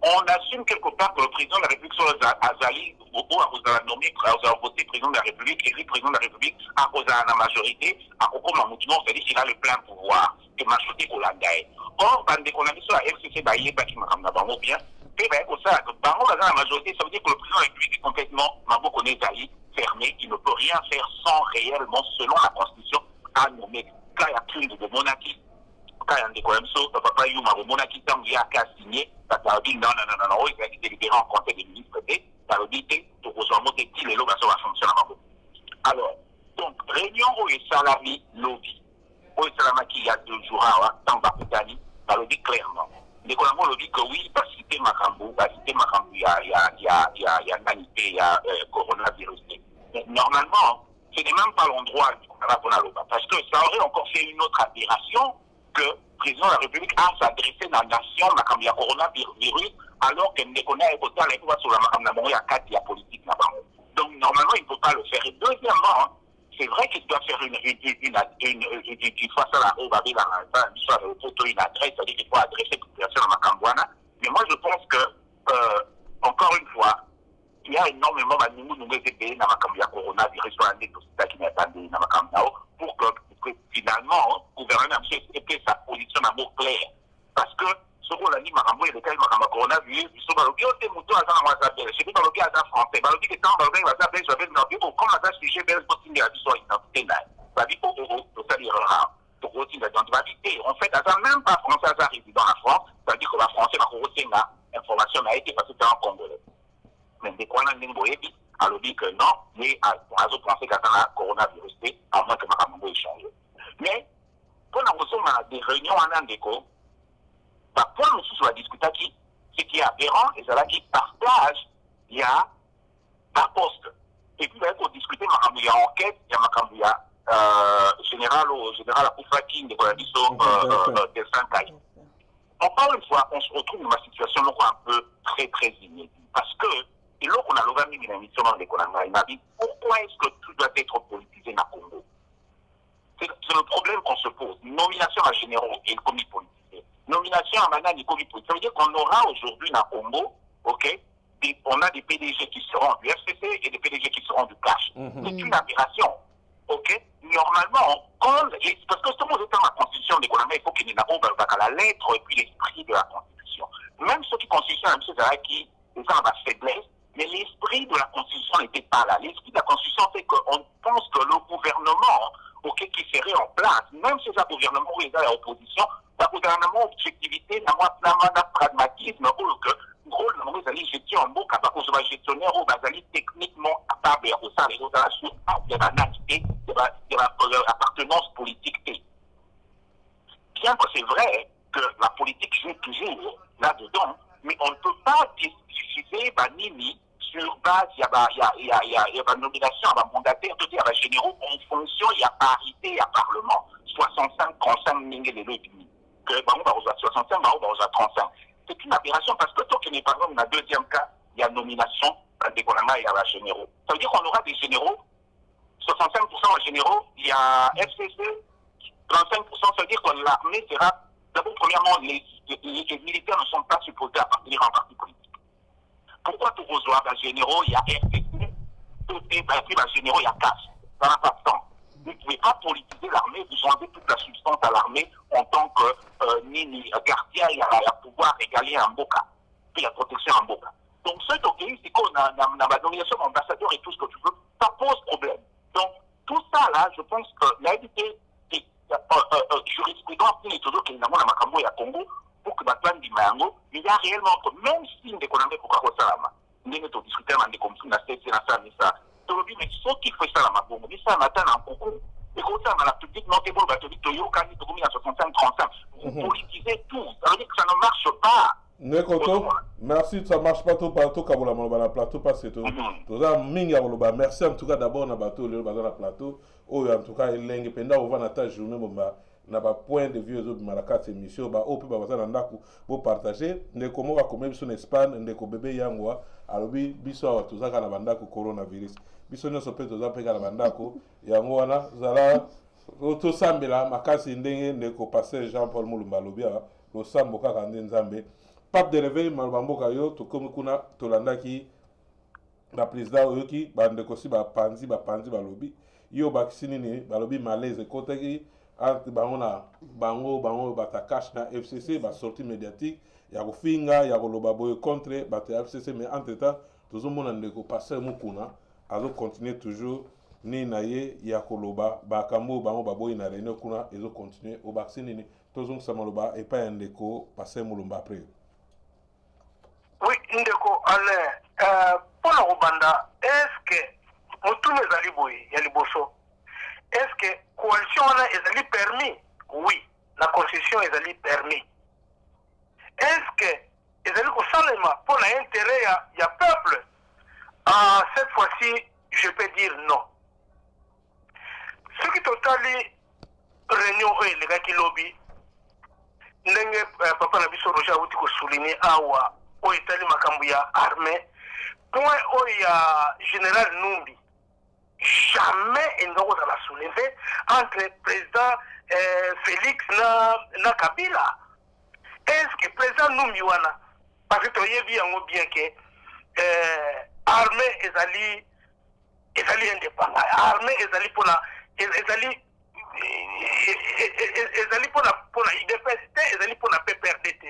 Speaker 5: on assume quelque part que le président de la République soit Azali, ou à nommé, à voté président de la République, élu président de la République, à cause de la majorité, à cause de c'est-à-dire qu'il a le plein pouvoir, et majorité Kolandaï. Or, quand on a mis sur la FCC, bien, la majorité, ça veut dire que le président de la République est complètement, fermé, il ne peut rien faire sans réellement, selon la Constitution, à nommer. Quand il y a plus de monarchie, quand il y a des problèmes, papa Yuma, le monarchie, tant qu'il y a qu'à signer, ça veut dire non, il y a des délibérés en conseil des ministres, ça veut dire que tout rejoindre des deals et l'eau va fonctionner. Alors, donc, réunion où est salami, lobby, où est salama qui y a 2 jours, tant d'Afrique, ça veut dire clairement. Les collaborateurs le disent que oui, parce que il y a Nanité, il y a coronavirus. Normalement, ce n'est même pas l'endroit parce que ça aurait encore fait une autre aberration que le président de la République a s'adressé à la nation il y a coronavirus alors qu'elle ne connaît pas sur la politique. Donc normalement, il ne peut pas le faire. Et deuxièmement, c'est vrai qu'il doit faire une fois ça une adresse, c'est-à-dire qu'il faut adresser la population à Makambouana. Mais moi, je pense que, encore une fois, il y a énormément de coronavirus pour que finalement, le gouvernement ait sa position à mot clair. Parce que ce qu'on a dit, il y a le coronavirus, il y a le mouton à français, il y a en fait, même pas français résident en France, c'est-à-dire que la français va information a été passée dans le Congolais. Mais dès qu'on a alors dit que non, mais à penser qu'il y a un coronavirus, à moins que ma échange. Mais, quand on a des réunions en Andéco, par point aussi sur la discussion ce qui est aberrant, et c'est là qui partage, il y a un poste. Et puis, pour discuter, il y a enquête, il y a général Apoufaki, de Saint-Caï. Encore une fois, on se retrouve dans une situation un peu très, très inédite. Parce que, et là, on a l'ouvert une émission dans l'économie, il m'a dit, pourquoi est-ce que tout doit être politisé dans le Congo? C'est le problème qu'on se pose. Nomination à généraux et le comité politisé. Nomination à Manane et le comité politisé. Ça veut dire qu'on aura aujourd'hui dans le Congo, ok, on a des PDG qui seront du FCC et des PDG qui seront du cash. C'est une aberration. Ok? Normalement, parce que ce mot est dans la constitution de l'économie, il faut qu'il y ait la lettre et puis l'esprit de la constitution. Même ceux qui constituent M. Zaraki, c'est ça ma faiblesse, mais l'esprit de la constitution n'était pas là. L'esprit de la constitution, c'est qu'on pense que le gouvernement, ok, qui serait en place, même si c'est un gouvernement où il est à l'opposition, c'est un gouvernement objectivité, n'a pragmatisme, ou que rôle de gestion en boucle, parce que je vais gestionnaire ou techniquement capable de ça, les autres de la nationalité, de l'appartenance politique. Bien que c'est vrai que la politique joue toujours là-dedans, mais on ne peut pas diffuser Nini sur base, il y a une nomination à mandataire, tout à généraux, en fonction, il y a parité à Parlement, 65-35 000 élus. Que on va aux 65, on va aux 35. C'est une aberration parce que tant qu'il n'est pas dans le deuxième cas, il y a nomination des gouvernements et il y a généraux. Ça veut dire qu'on aura des généraux, 65% de généraux, il y a FCC, 35%, ça veut dire que l'armée sera, d'abord, premièrement, les militaires ne sont pas supposés appartenir en parti politique. Pourquoi tout rejoindre les généraux, il y a FCC, tout est parti, les généraux, il y a CAS. Ça n'a pas de sens. Vous ne pouvez pas politiser l'armée, vous enlevez toute la substance à l'armée en tant que gardien, il y a pouvoir égaler en Boca, puis la protection en Boca. Donc, ce pays, c'est qu'on a la nomination d'ambassadeur et tout ce que tu veux, ça pose problème. Donc, tout ça là, je pense que l'habité jurisprudence, il est toujours qu'il y a Makambo et à Congo, pour que Batman dit Mango, il y a réellement que même si on déconne pour quoi ça là, on est discuté avec comme ça, mais ça. Mais ceux qui font ça, mais ça matin en Congo, et comme ça, dans la publique, non, c'est bon, vous politisez tout. Ça veut dire que ça ne marche pas.
Speaker 3: Nekoto, merci, ça ne marche pas tout partout, quand on a plateau, parce que tout ça, merci en tout cas d'abord, on a bateau, le plateau, ou en tout cas, il est indépendant, on va dans ta journée, na ba point de vue aux malakati émission ba opi ba bazana ndaku bo partager ndeko mo ba comme biso en Espagne ndeko bébé yangwa alobi biso tozaka na bandako coronavirus biso nyoso pe tozapeka na bandako yango wana zala to sambela makasi ndenge ndeko passer Jean Paul Mulumba alobi lo sambo kaka nde nzambe pape de réveil malbamboka yo tokomi kuna tolandaki ba président oyo ki bandeko si bapanzi balobi yo bakisi nini balobi malaise ekotaki entre bango na bango batakash na FCC basortie médiatique ya kofinga ya koloba boye contre bato ya FCC, mais entre temps tozomona ndeko passer mukuna azo continuer toujours ni na ye ya koloba bakambo bango baboyi na réunion kuna ezo continuer o bakisi nini tozongisa maloba epai ya ndeko passer mulumba après.
Speaker 4: Oui, ndeko Alain, pour la Rwanda, est-ce que Moutoune ezali boye ya liboso? Est-ce que coalition ezali permis? Oui, la constitution ezali permis. Est-ce que ezali kosalema pour l'intérêt ya peuple? Cette fois-ci, je peux dire non. Ce qui totali réunion les gars qui lobby, ndenge papa na biso Roger Awuti ko souligner awa o etali makambo ya armée, point o ya général Numbi. Jamais il n'a pas la soulever entre le président Félix na Kabila. Est-ce que le président Numbiwana, parce que tu as bien que l'armée est indépendante, l'armée est allée pour la IDPST, est allée pour la PPRDT,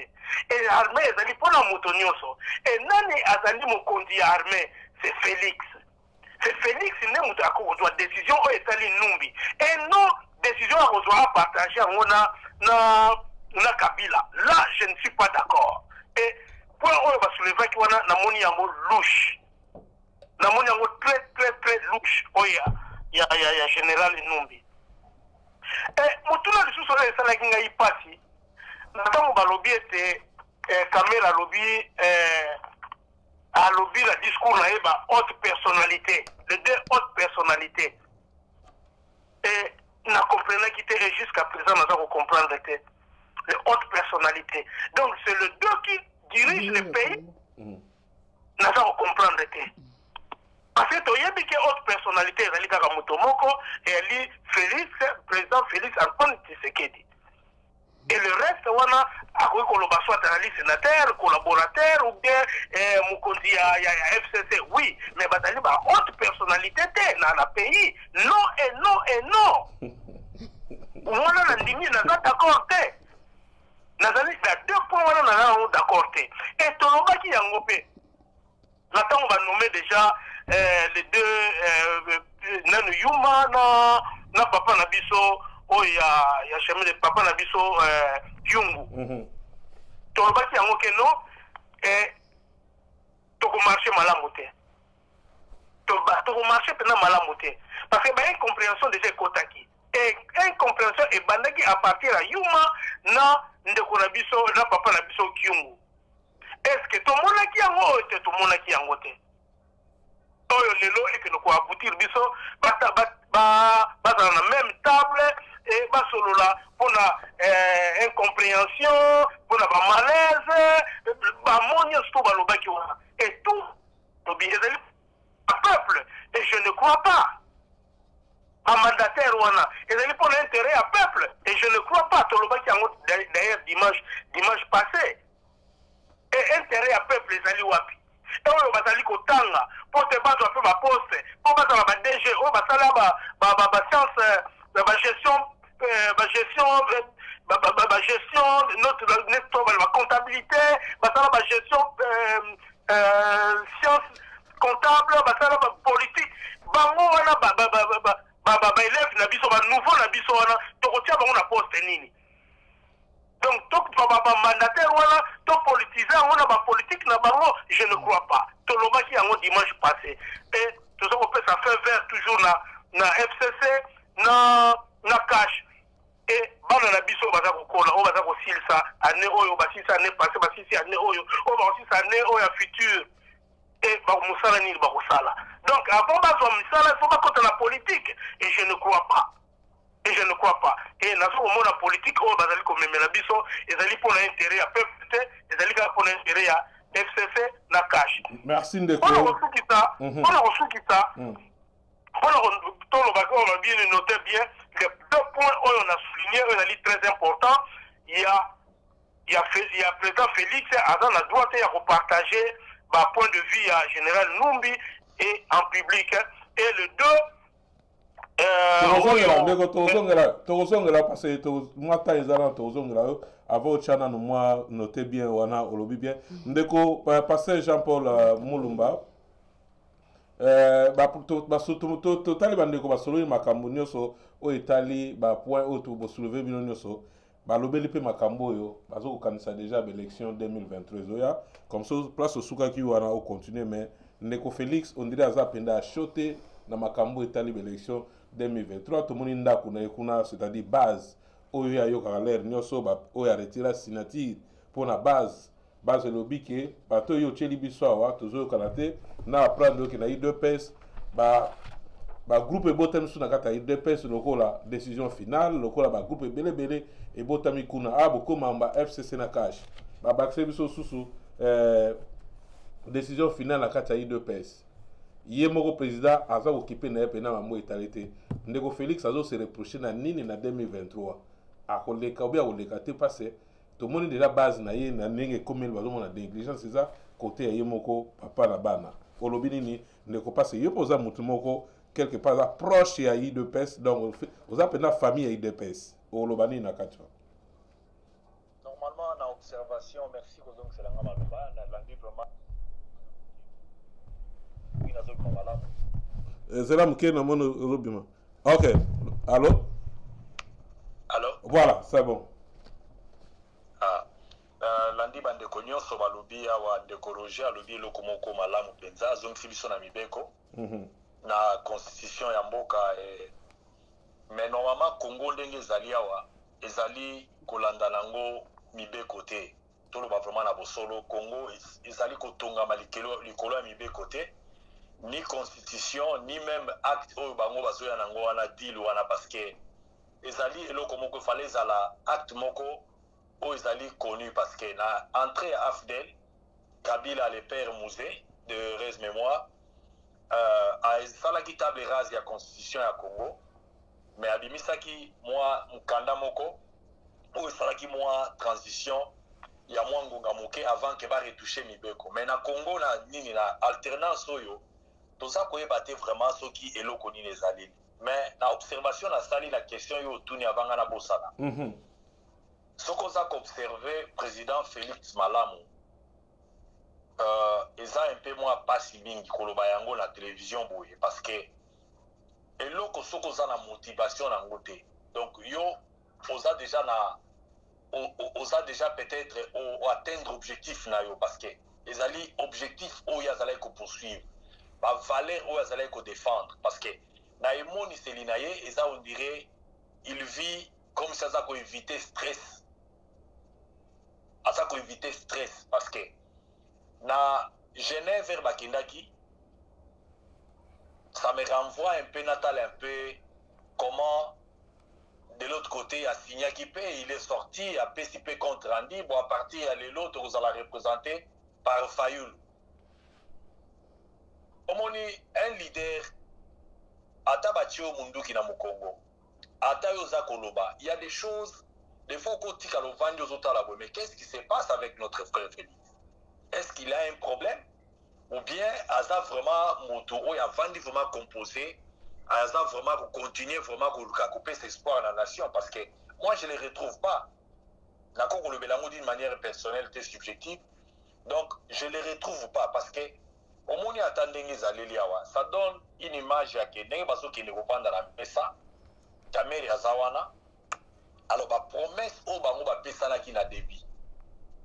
Speaker 4: et l'armée est allée pour la Moutonioso. Et nani azali mokondi armée, c'est Félix. C'est Félix qui a décision au État Numbi. Et non, décision à partager na Kabila. Là, je ne suis pas d'accord. Et pour on va soulever qu'il y a un louche. Na moni yango très louche. Il y a général Numbi. Et mutuna le sous-sol est ça qui n'a pas si. Nathan Balobi était Kamela lobby à lobby le discours là haute personnalité, les deux hautes personnalités. Et n'a compris qui était jusqu'à présent nous avons comprendre que les hautes personnalités. Donc c'est le deux qui dirige le pays. Nous avons comprendre que parce que tu as dit que haute personnalité est allée à Mutomoko et elle est Félix, président Félix Antoine Tshisekedi. Et le reste, on a soit un sénateur, collaborateur ou bien Mukondi à FCC. Oui, mais il y a une haute personnalité dans le pays. Non et non et non. On a d'accord. Il y a deux points où on a d'accord. Et tout le monde qui a ngopé. Maintenant, on va nommer déjà les deux Nanu Yuma, na Papa Nabiso. Oh, il y a chemin de papa Nabiso Yungu. Tu vas dire que non, et tu vas marcher malamoté. Tu vas marcher pendant malamoté. Parce qu'il y a une compréhension de ces Kotaki. Et une compréhension est bandagi à partir de Yuma, na Ndeko Nabiso, na papa Nabiso Yungu. Est-ce que tout le monde qui a ngoté, tout le monde qui a ngoté? Oyo lelo et que nous pouvons aboutir biso, dans la même table. Et bah solo là pour la incompréhension, pour la malaise, bah monia sto baloba qui wana et tout le peuple. Et je ne crois pas à mandataire wana. Et c'est pour l'intérêt à peuple. Et je ne crois pas tout le monde qui a d'ailleurs dimanche passé. Et intérêt à peuple les alliés wapi. Et on va aller au Tanga pour te battre un peu ma poste, pour battre ma DG, on va aller ma science, ma gestion, notre comptabilité, ma gestion science comptable, ma politique. Bango wana élève na biso ba nouveau na biso wana to kotia bango na poste nini. Donc tout mandataire wana to politisé wana ba politique na bango, je ne crois pas. To loba ki yango dimanche passé. Et tout ça on peut ça faire vers toujours na FCC na cash. Et bana na biso baza kokola o baza kosilisa année oyo basisa année passée basisi année oyo o basisa année oyo ya futur et ba musala ni ba kosala. Donc avant bazo musala il faut pas contre la politique et je ne crois pas. Et na so mo la politique o bazali ko memela biso ezali pour l'intérêt à peuple ezali ka pour l'intérêt à FCC na cash.
Speaker 3: Merci Ndeko.
Speaker 4: On a reçu ça. On a bien noté bien que deux points où on a souligné, on a dit très important. Il y a il y a président Félix dans la droite et à repartager point de vue à général Numbi et en public. Et le deux
Speaker 3: tozongela parce que moi ta ezala tozongela avant chana no moi noter bien wana olobi bien ndeko passer Jean-Paul Mulumba totali bandeko basolobi makambo nyonso oyo etali bapoint oyo tobosoleve bino nyonso balobeli mpe makambo oyo bazokokanisa déjà baélection 2023 ezoya comme ça place osukaki wana ocontinue mais ndeko Félix on dirait aza penda achote na makambo etali baélection 2023 tomoni ndako na ye kuna c'est-à-dire base oyo ayokaka l'air nyonso oyo aretira signature mpona base elobi ke bato oyo otyeli biso awa tozoyokana te na aprendre oke na UDPS bagroupe ebotami so na kati ya UDPS lokola décision finale lokola bagroupe ebelebele ebotami kuna bokomamba FCC na cash babakise biso susu décision finale na kati ya UDPS ye moko président aza kokipe na ye mpe na mambo etali te ndeko Félix azose reproche na nini na 2023 akoleka obi akoleka te parce tomoni déjà base na ye na ndenge ekomeli bazomona négligence eza kote ya ye moko papa na bana olobi nini ndeko parce ye mpo oza motu moko quelque part aza proche ya UDPS donc oza mpena famille ya UDPS oloba nini na kati
Speaker 6: normalement na observation merci kozongiselanga maloba nalandi vraiment nazobima malamu
Speaker 3: zela moke na mona ozobima ok allo voilà c'est bon
Speaker 6: landi bandeko nyonso balobi awa ndeko Roger alobi eloko moko malamu mpenza azongisi biso na mibeko na constitution ya mboka mais normalement Congo ndenge ezali awa ezali kolanda nango mibeko te toloba vraiment na bosolo Congo ezali kotongama likolo ya mibeko te ni constitution ni même acte oyo bango bazoya nango wana deal wana parce que ezali eloko moko fallait ezala acte moko oyo ezali connu parce que na entrée à AFDEL Kabila le père Mouzé de res mémoire asalaki table rase ya constitution ya Congo mais abimisaki mwa mukanda moko oyo esalaki mwa transition ya mwa ngonga moke avant ke baretouche mibeko mais na Congo na nini na alternance oyo toza koyeba te vraiment soki eloko nini ezali mais na observation nasali na question oyo otuni avanga na bosala soki oza koobserve président Félix Malamu eza un peu mwa pasi mingi koloba yango na télévision boye parce que eloko soki oza na motivation nango te donc yo oza déjà na oza déjà peut-être atteindre objectif na yo parce que ezali objectif oyo azalaki kopoursuivre bavaleur oyo azalaki kodéfendre parce que na emoniseli na ye eza on dirait il vit comme si aza koéviter stress parce que na Genève vers bakendaki ça me renvoie un peu natal un peu comment de l'autre côté Assignaki P il est sorti à PCP contre Randy bon à partir à l'autre vous allez représenter par Fayoul omoni un leader ata batio munduki na Mukongo ata yoza koloba il y a des choses des fois qu'on tika lo vandi ozotala boy mais qu'est-ce qui se passe avec notre frère Félix est-ce qu'il a un problème ou bien aza vraiment moto oya vandi vraiment composé aza vraiment continuer vraiment couper ses espoirs dans la nation parce que moi je les retrouve pas d'accord ko le belango d'une manière personnelle et subjective donc je les retrouve pas parce que au moni atandenge zaleli awa ça donne une image ya ke ndenge baso ki ne kopanda la mesa kamere azawana alors ba promesse au bango ba pesala ki na débit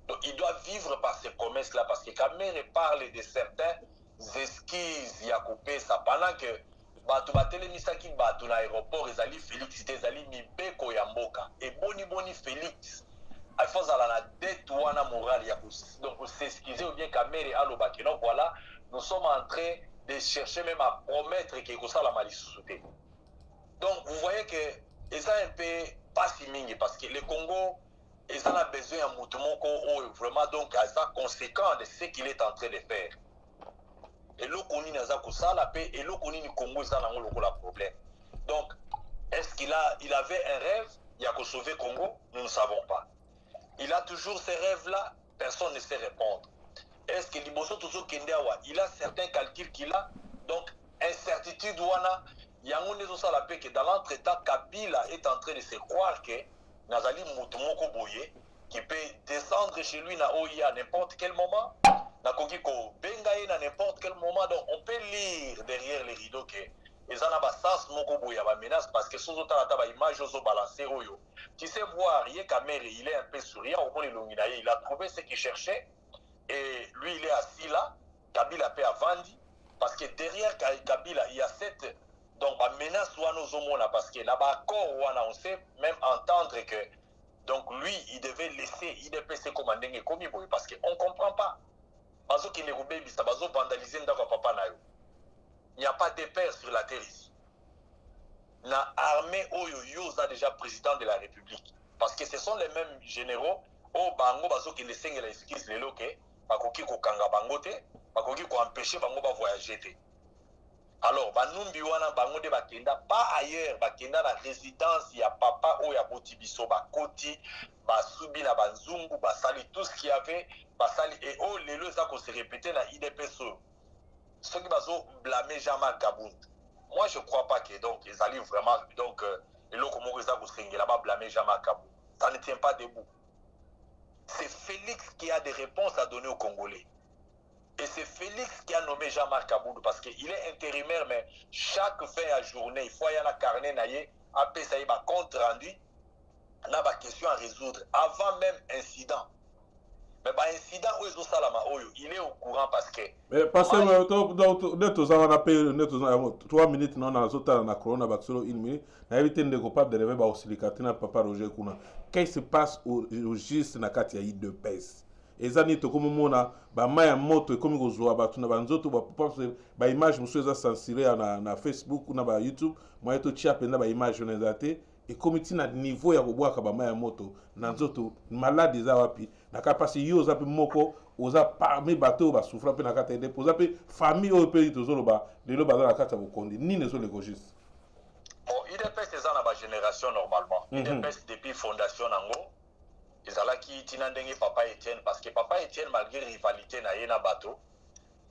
Speaker 6: donc il doit vivre par ces promesses là parce que kamere parle de certains esquisses ya couper ça pendant que bato batelemisaki bato na aéroport ezali Félix ezali mibeko ya mboka et boni Félix afozala na dette wana morale ya donc s'excuser ou bien kamere alobaki donc voilà nous sommes en train de chercher même à promettre que ça la malisuté donc vous voyez que ça un peu pas si mingi parce que le Congo ils ont besoin d'un moutomoko vraiment donc ça conséquent de ce qu'il est en train de faire et le Congo n'a pas ça la paix et le Congo ça n'a pas de problème donc est-ce qu'il avait un rêve il y a qu'à sauver Congo nous ne savons pas Il a toujours ces rêves-là, personne ne sait répondre. Est-ce que Liboso Tozo Kendeawa, il a certains calculs qu'il a, donc incertitude wana, yango nezo sala pe que dans l'entretemps, Kabila est en train de se croire que Nazali Moutomoko Boye, qui peut descendre chez lui na OIA à n'importe quel moment, na Kokiko Bengaye à n'importe quel moment, donc on peut lire derrière les rideaux que ils ont un sens moko boye ba menace parce que sous autant la image ozo balancer oyo. Tu sais voir, il est un peu souriant, au moins il a trouvé ce qu'il cherchait. Et lui, il est assis là, Kabila peut vendre, parce que derrière Kabila, il y a cette donc, menace là, parce que là-bas, on sait même entendre que donc lui, il devait laisser IDPC commander comme il parce qu'on ne comprend pas. Parce qu'il est roubé, il va vandaliser papa. Il n'y a pas de père sur la terre ici. La armée Oyo a déjà président de la République. Parce que ce sont les mêmes généraux, au Bango, qui les singles excuses les locaux. Bakoki ko kanga bangote, bakoki ko empêcher bango ba voyager. Alors, banumbi wana bango de bakenda pas ailleurs, bakenda na résidence ya papa ou ya botibiso bakoti, basubi na banzungu, basali tout ce qu'il y avait, basali et oh lelo ça ko se répéter na IDPSO. Ceux qui bazo blâmer Jean-Marc Kabound. Moi je crois pas que donc ils allaient vraiment donc et là comment ils ont se là-bas blâmer Jean-Marc Kabound. Ça ne tient pas debout. C'est Félix qui a des réponses à donner aux Congolais. Et c'est Félix qui a nommé Jean-Marc Kaboundou parce qu'il est intérimaire, mais chaque fin à journée, il faut y avoir un carnet, après ça, il va compte rendu, il y a des questions à résoudre avant même incident. Mais incident, il est au courant parce que.
Speaker 3: Mais parce que nous avons 3 minutes, nous avons la corona, nous 1 minute, nous avons été capables de rêver au Silicatina, Papa Roger Kuna. Qu'est-ce qui se passe au juste dans la catégorie de pèse? Et ça, nous avons mona maya moto comme vous voyez, batuna banzoto ba image monsieur censuré na Facebook ou na YouTube, moi to chiape na ba image na zate et comme na niveau ya koboaka ba maya moto na nzoto malade za wapi na kapasi yo za pe moko oza parmi bateau ba souffra pe na kata de poza pe famille au pays tozolo ba de lo ba na kata bokondi ni ne so l'écologiste.
Speaker 6: Bon, IDPS c'est ça na ba génération normalement. IDPS depuis fondation nango Azalaki tinandenge Papa Etienne parce que Papa Etienne malgré rivalité na ye na bateau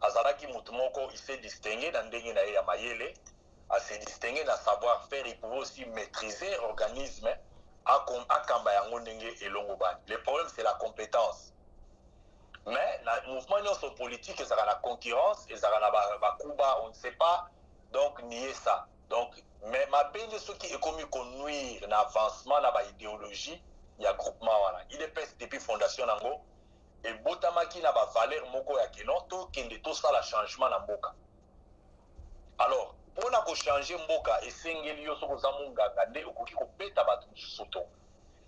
Speaker 6: Azalaki mutumoko il s'est distingué dans ndenge na ye ya mayele a se distingué dans savoir-faire il pouvait aussi maîtriser l'organisme à kamba yango ndenge elongo bani. Le problème c'est la compétence. Mais le mouvement politique ça a la concurrence et ça a la kuba on ne sait pas donc nier ça. Donc mais ma peine ce qui est commis qu'on nuire l'avancement na ba idéologie il y a groupement il est depuis fondation nango et botamaki na ba valeur moko ya kenoto kende to ça la changement na mboka. Alors pour na ko changer mboka et sengeli yo soko zamunga ngande okoki ko beta batu soto.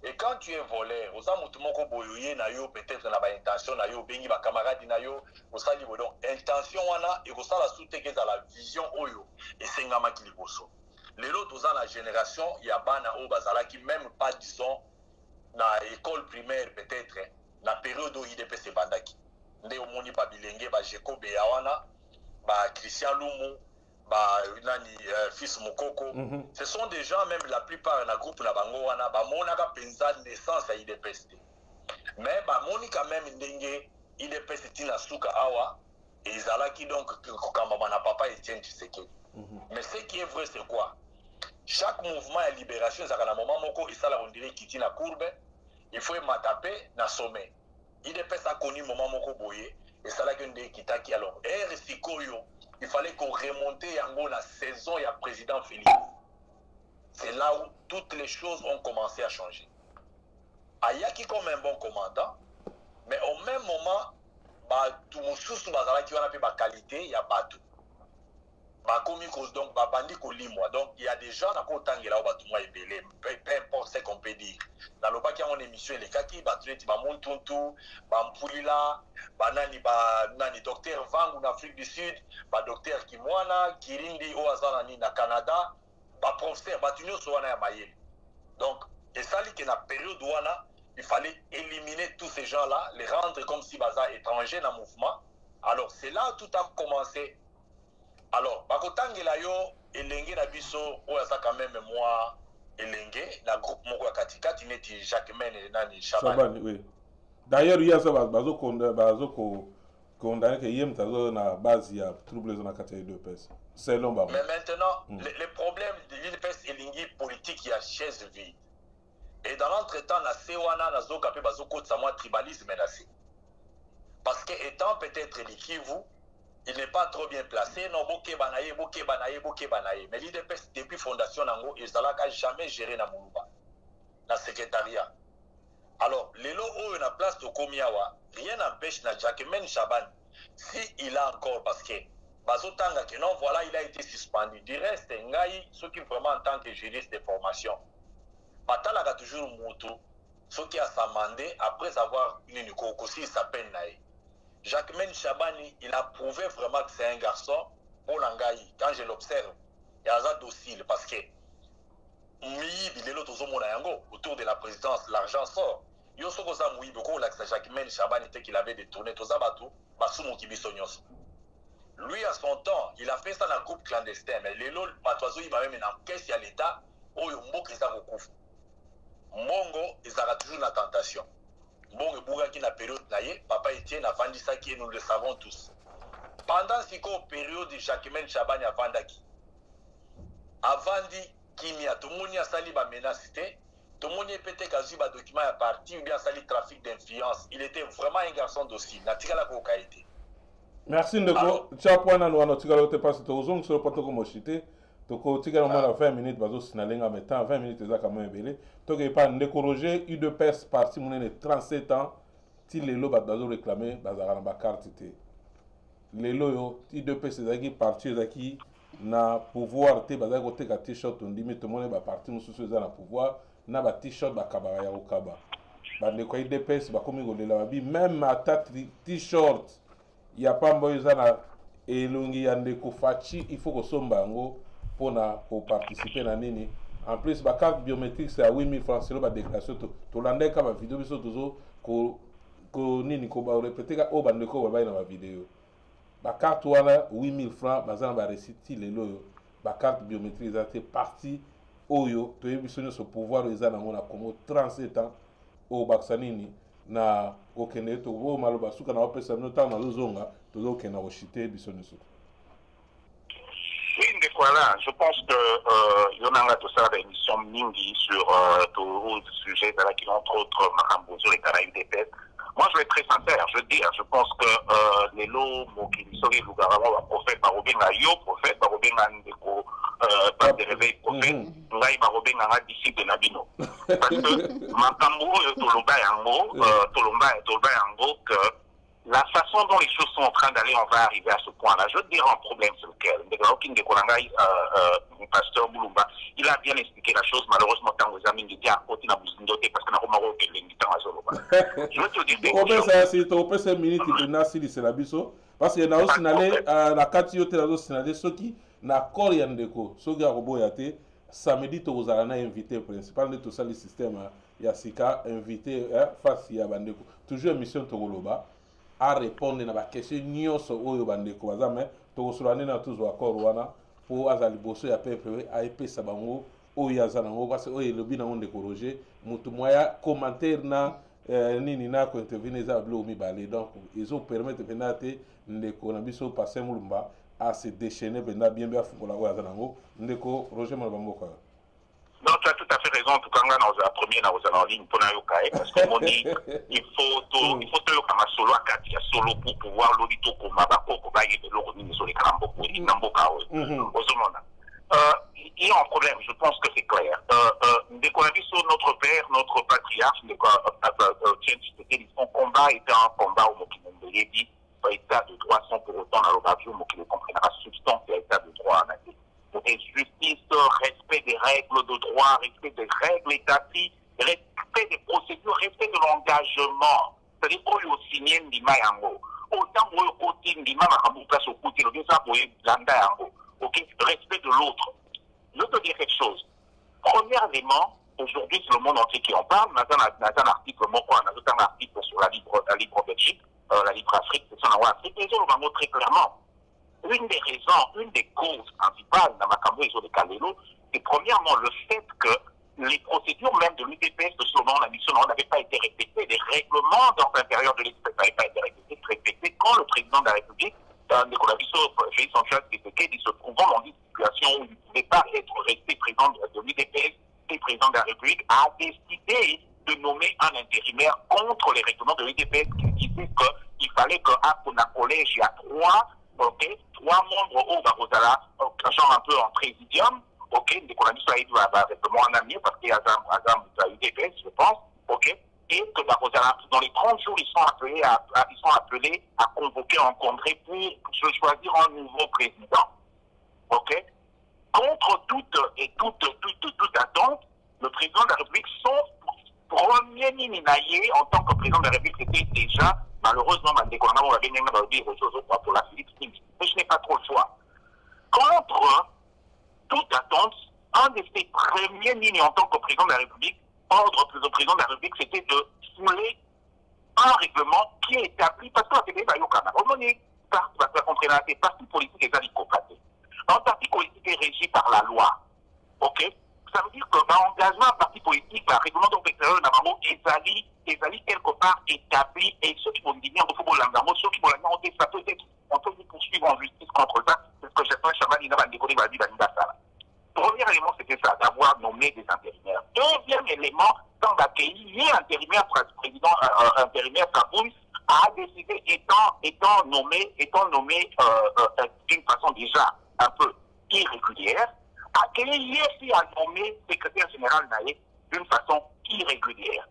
Speaker 6: Et quand tu es voleur, oza mutu moko boyoye na yo peut-être na ba intention na yo bengi ba camarade na yo osali bodon intention wana et ko sala souteke za la vision oyo et sengama ki liboso. Lelo toza la génération ya bana o bazala qui même pas disons na école primaire peut-être na période où IDPS bandaki nde omoni ba bilenge ba Jeko Beyawana ba Christian Lumu ba nani fils Mokoko ce sont des gens même la plupart na groupe na bango wana ba monaka penza naissance à IDPS mais ba moni quand même ndenge IDPS tina suka awa et izalaki donc kamba na Papa Etienne Tshisekedi. Mais ce qui est vrai c'est quoi? Chaque mouvement de libération, ça a un moment où il on dirait qu'il tient la courbe, il faut m'attaper dans le sommet. Il a connu un moment où boye et ça a une qui alors il fallait qu'on remonte en la saison il y a président Félix. C'est là où toutes les choses ont commencé à changer. Ayaki comme un bon commandant, mais au même moment, tout le monde qui a la qualité, il y a pas tout. Donc, donc il y a des gens qui peu importe ce qu'on peut dire. Dans le bac, il y a une émission, les kaki, Montuntu, Bampouila, Nani, docteur Vang en Afrique du Sud, docteur Kimwana, Kirindi, Oazanani, na Canada, professeur, Batunio, Soana, Mayel. Donc, et ça, c'est la période où il fallait éliminer tous ces gens-là, les rendre comme si baza étrangers dans le mouvement. Alors, c'est là où tout a commencé. Alors, bakotangela yo elenge na biso oyo aza quand même moi elenge na groupe moko ya katikati neti Jacquemaine et nani
Speaker 3: Chaban,
Speaker 6: Chaban.
Speaker 3: oui. D'ailleurs, il y a ça, bazo condamné que yem tazo na base ya troubles na catégorie de pes. C'est long ba.
Speaker 6: Mais maintenant, les problèmes de l'UDPS elingi politique ya chaise vide. Et dans l'entretemps, la Sewana na zo kapé bazo côté sa moi tribalisme menacé. Parce que étant peut-être l'Ikivu, il n'est pas trop bien placé, non, boke banaye. Mais l'IDPS, depuis fondation nango, ils n'ont jamais géré na Moulouba, na secrétariat. Alors, l'élo où on a place de Komiawa, rien n'empêche na Jacquemaine Chaban, si il a encore, parce que, bazotanga que non, voilà, il a été suspendu. Du reste, Ngaï, ceux qui vraiment en tant que juriste de formation, Batala a toujours moutou, ceux qui a s'amendé après avoir une aussi s'appelle Naï. Jacquemaine Chabani, il a prouvé vraiment que c'est un garçon, pour l'Angaï, quand je l'observe, il y a un docile, parce que autour de la présidence, l'argent sort. Yo soko za mouyi beaucoup la Jacquemaine Chabani était qu'il avait détourné tout ça batou, basumu kibisonyos. Lui à son temps, il a fait ça dans le groupe clandestin, mais les lol patoiso il m'a même en caisse à l'état, oyo mboka za kokufa. Mongo ils aura toujours la tentation. Mongo bouga qui na période naie, papa Etienne a vendu ça qui nous le savons tous. Pendant cette période de Jacquemaine Chabani a vendaki. A vendu Kimia, tout le monde a sali ba menacité, tout le monde a pété quasi ba document à partir ou bien sali trafic d'influence. Il était vraiment un garçon docile. Natikala ko kaité.
Speaker 3: Merci Ndeko. Chapwana no anotikala te passe to zong sur poto ko moshité. Toko tikala mo na 20 minutes bazo sinalenga metan 20 minutes za kamo ebele. Toke pa Ndeko Roger UDPS parti monene 37 ans. Ti lelo bazo réclamer bazara na ba carte té. Lelo yo UDPS ezaki parti ezaki na pouvoir te bazaki koteka t-shirt ondimi tomone ba parti mosusu eza na pouvoir na ba t-shirt bakabaka ya kokaba bandeko ya UDPS bakomi kolela babi même ata t-shirt ya pamba oyo eza na elongi ya ndeko Faci il faut kosomba yango mpona koparticipe na nini en plus bacarte biométrique c'est à 8000 francs selo badéclaration tolandaka bavideo biso tozo nini kobarepeteka oyo bandeko babai na bavideo carte wana 8000 francs bazana ba réciti lelo yo carte biométrique eza te parti oyo toyebi biso nyonso pouvoir eza nango na Congo 37 ans oyo bakisa nini na kokende tokobo maloba suka na opesa bino ntango nazozonga tozokende koshite biso nyonso.
Speaker 5: Oui, mais voilà, je pense que il y en a tout ça d'émission mingi sur tout sujet qui entre autres Marambo sur les Caraïbes des Pêtes. Moi, je vais être très sincère, je veux dire, je pense que les lots, Mokilisori, Lougarama, prophète, Barobenga, yo, prophète, Barobenga, Ndeko, pas de réveil, prophète, Ngaï, Barobenga, disciple de Nabino. Parce que, Makambo, Tolomba Yango, que la façon dont les choses sont en train d'aller, on va arriver à ce point-là. Je veux dire un problème sur lequel, pasteur Moulumba, il a bien expliqué la chose, malheureusement, quand vous avez dit à côté de Bouzindoté, parce que n'a pas remarqué l'invitant à Zoloba. Je veux te dire des choses.
Speaker 3: Tu peux 5 minutes de Nassili, c'est l'abisso. Parce que na signalé, la Katiote, la signalé, ceux qui na Koriandeko, ceux qui a roboyate, samedi, tu vous avez invité, principal de tout ça, le système, Yassika, invité, face à Bandeko. Toujours mission Togoloba. À répondre à la question nyonso oyo bandeko bazame to solane na tuzo accord wana po azali boso ya PPV a epesa bango oyo azana ngo parce oyo lobi na ndeko Roger mutu moya commentaire na nini na ko intervenir za blo mi balé donc ils ont permettre penate ndeko na biso passer Moulumba à se déchaîner bien bien fungola oyo azana ngo ndeko Roger Malbamboka.
Speaker 5: Non, tu as tout à fait raison. Tout cas, dans la première, en ligne, pour Nayokae, parce que mon dit, il faut te le faire solo à Katia, solo pour pouvoir l'auditor comme Mabako, comme Baye de l'Oroni, sur les Karamboko, Namboka, aux Omona. Il y a un problème, je pense que c'est clair. Dès qu'on a vu sur notre père, notre patriarche, son combat était un combat au Mokinombe, dit, état de droit sans pour autant, dans l'Obavio, Mokinombe comprenne la substance de l'état de droit en Asie. Et justice, respect des règles de droit, respect des règles étatiques, respect des procédures, respect de l'engagement. C'est-à-dire qu'on lui a signé Ndima Yango. Autant pour le côté Ndima Makamouka au côté, le ça pour Landa Yango. Ok, respect de l'autre. Je veux te dire quelque chose. Premier élément, aujourd'hui c'est le monde entier qui en parle. Nathan un article, un article sur la libre Belgique, la libre Afrique, c'est ça, Afrique. Les autres vont très clairement. Une des raisons, une des causes principales dans Makambo et sur les Kalelo, c'est premièrement le fait que les procédures même de l'UDPS de ce moment, la mission n'avait pas été respectée, les règlements dans l'intérieur de l'UDPS n'avaient pas été respectés quand le président de la République, Nicolas Félix Antoine Tshisekedi, se trouvant dans une situation où il ne pouvait pas être resté président de l'UDPS et président de la République, a décidé de nommer un intérimaire contre les règlements de l'UDPS qui disait qu'il fallait qu'à un collège, il y a trois membres au Barozala, genre un peu en présidium, Nicolas Félix va répondre en ami parce qu'il y a un UDPS, je pense, et que dans les 30 jours, ils sont appelés à convoquer un congrès pour choisir un nouveau président. Contre toute attente, le président de la République, son premier minaillé en tant que président de la République, c'était déjà, malheureusement, pour la Félix, mais je n'ai pas trop le choix. Contre toute attente, un de ses premiers lignes en tant que président de la République, ordre du président de la République, c'était de fouler un règlement qui est établi parce que la CDE va y avoir des partis politiques et des un parti politique est régi par la loi. Ça veut dire que l'engagement d'un parti politique, le règlement d'extérieur est quelque part établi et ceux qui vont dire qu'il faut ceux qui vont dire ça peut être, on peut vous poursuivre en justice contre ça, c'est ce que j'ai fait Chabani n'a pas décollé, va dire Premier élément, c'était ça, d'avoir nommé des intérimaires. Deuxième élément, quand l'accueillir intérimaire, président intérimaire Kaboul a décidé, étant nommé d'une façon déjà un peu irrégulière, accueillir aussi a nommé secrétaire général Naïe d'une façon irrégulière.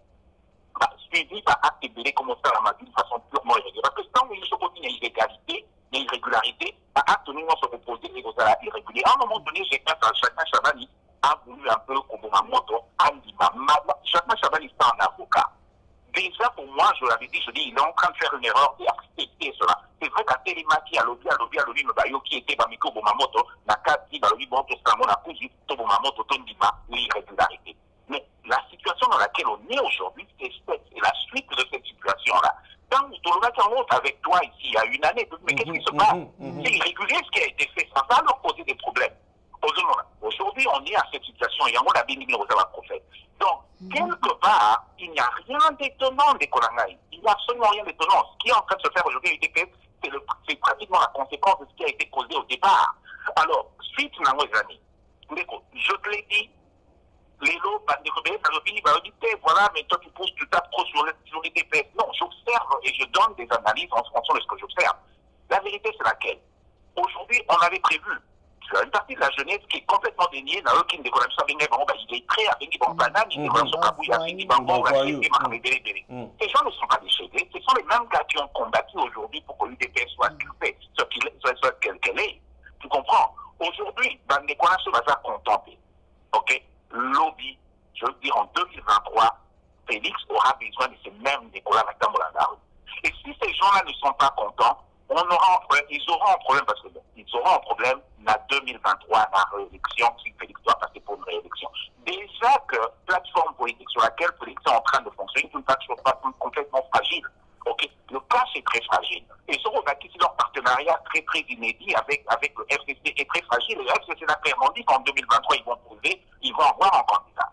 Speaker 5: Suivi par acte belé comme ça la d'une façon purement irrégulière. Parce que tant que je continue illégalité, l'irrégularité, acte nous se reposer et vous allez irrégulier. À un moment donné, chacun Chabani a voulu un peu comme ma moto, chacun Chabani est un avocat. Déjà pour moi, je l'avais dit, il est en train de faire une erreur et accepter cela. C'est vrai qu'à Télémaki, à Lobby, le Bayo qui était Bamiko Bomamoto, Nakati, Balobi, Bonto, Samon, Akuji, Tobomamoto, Tondima, l'irrégularité. Mais la situation dans laquelle on est aujourd'hui, c'est la suite de cette situation-là. Quand nous avec toi ici, il y a une année, mais qu'est-ce qui se passe? C'est irrégulier ce qui a été fait, ça va leur poser des problèmes. Aujourd'hui, on est à cette situation, et on a bien mis aux prophètes. Donc, quelque part, il n'y a rien d'étonnant des Kolangaï. Il n'y a absolument rien d'étonnant. Ce qui est en train de se faire aujourd'hui à l'UDPS, c'est pratiquement la conséquence de ce qui a été causé au départ. Alors, suite à nos amis, je te l'ai dit, les lots, voilà, mais toi tu pousses, tu tapes trop sur l'UDPS. Non, j'observe et je donne des analyses en fonction de ce que j'observe. La vérité, c'est laquelle? Aujourd'hui, on avait prévu une partie de la jeunesse qui est complètement déniée, il est prêt à venir dans Banane, il est dans son cabouille, il ces gens ne sont pas décédés, ce sont les mêmes gars qui ont combattu aujourd'hui pour que l'UDPS soit ce qu'elle est. Tu comprends? Aujourd'hui, Bandekwana se va contenter. Lobby, je veux dire en 2023, Félix aura besoin de ces mêmes Nicolas Matambolanda. Et si ces gens-là ne sont pas contents, ils auront un problème parce qu'ils auront un problème en 2023 la réélection si Félix doit passer pour une réélection. Déjà que la plateforme politique sur laquelle Félix est en train de fonctionner est une plateforme complètement fragile. Le cash est très fragile. Et ce qui c'est leur partenariat très très inédit avec le FCC est très fragile. Et le FCC a clairement dit qu'en 2023 ils vont avoir un candidat.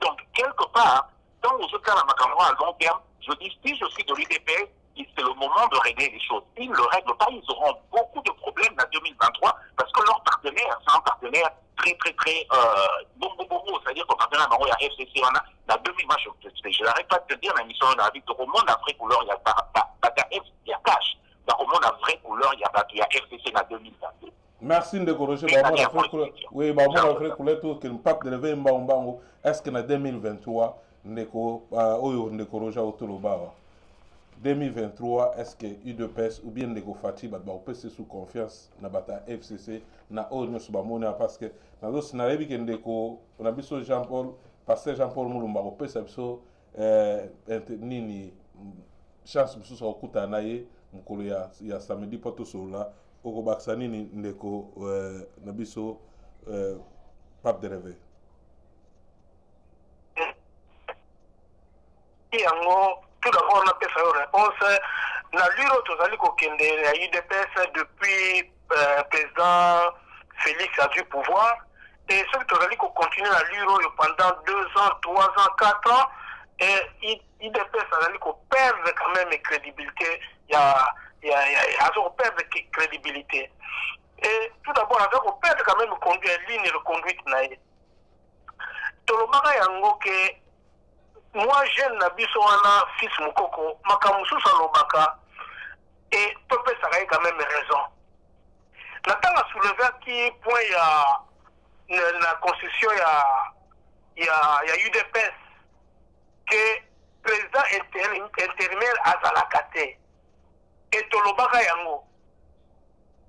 Speaker 5: Donc quelque part, dans le cas de Macamora à long terme, je dis si je suis de l'UDPS, c'est le moment de régler les choses. S'ils ne le règlent pas, ils auront beaucoup de problèmes en 2023 parce que leur partenaire, c'est un partenaire très, c'est-à-dire qu'au partenaire, il y a FCC, on a 2000, moi je n'arrête pas de te dire, la mission on a vu au monde, la vraie couleur, il y a cash. Au monde, la vraie couleur, il y a FCC en 2022.
Speaker 3: Merci de corriger. Oui, est-ce que en 2023, on corrige autour de 2023, est-ce que UDPS ou bien Nego Fati peut se sous confiance na bata FCC na Onyo Subamona parce que na do scenario que Ndeko on a biso Jean-Paul pasteur Jean-Paul Mulumba ko pesa biso nini chance biso so kuta na ye mukolo ya samedi poto sola oko baksa nini Ndeko na biso Pape de Rêve.
Speaker 4: Tout d'abord, on a fait une réponse. Na luro tozali kokende ya UDPS depuis président Félix a du pouvoir et ceux qui ont continué à lire pendant 2 ans, 3 ans, 4 ans, et IDPS a perdre quand même crédibilité, il y a perdre crédibilité. Et tout d'abord, on perd quand même ligne de conduite. Tolobaka yango que moi jeune na biso wana fils mukoko makamusu salobaka et peuple ça a quand même raison. Natanga soulever qui point la constitution ya UDPS que président intérimaire azalakate et tolobaka yango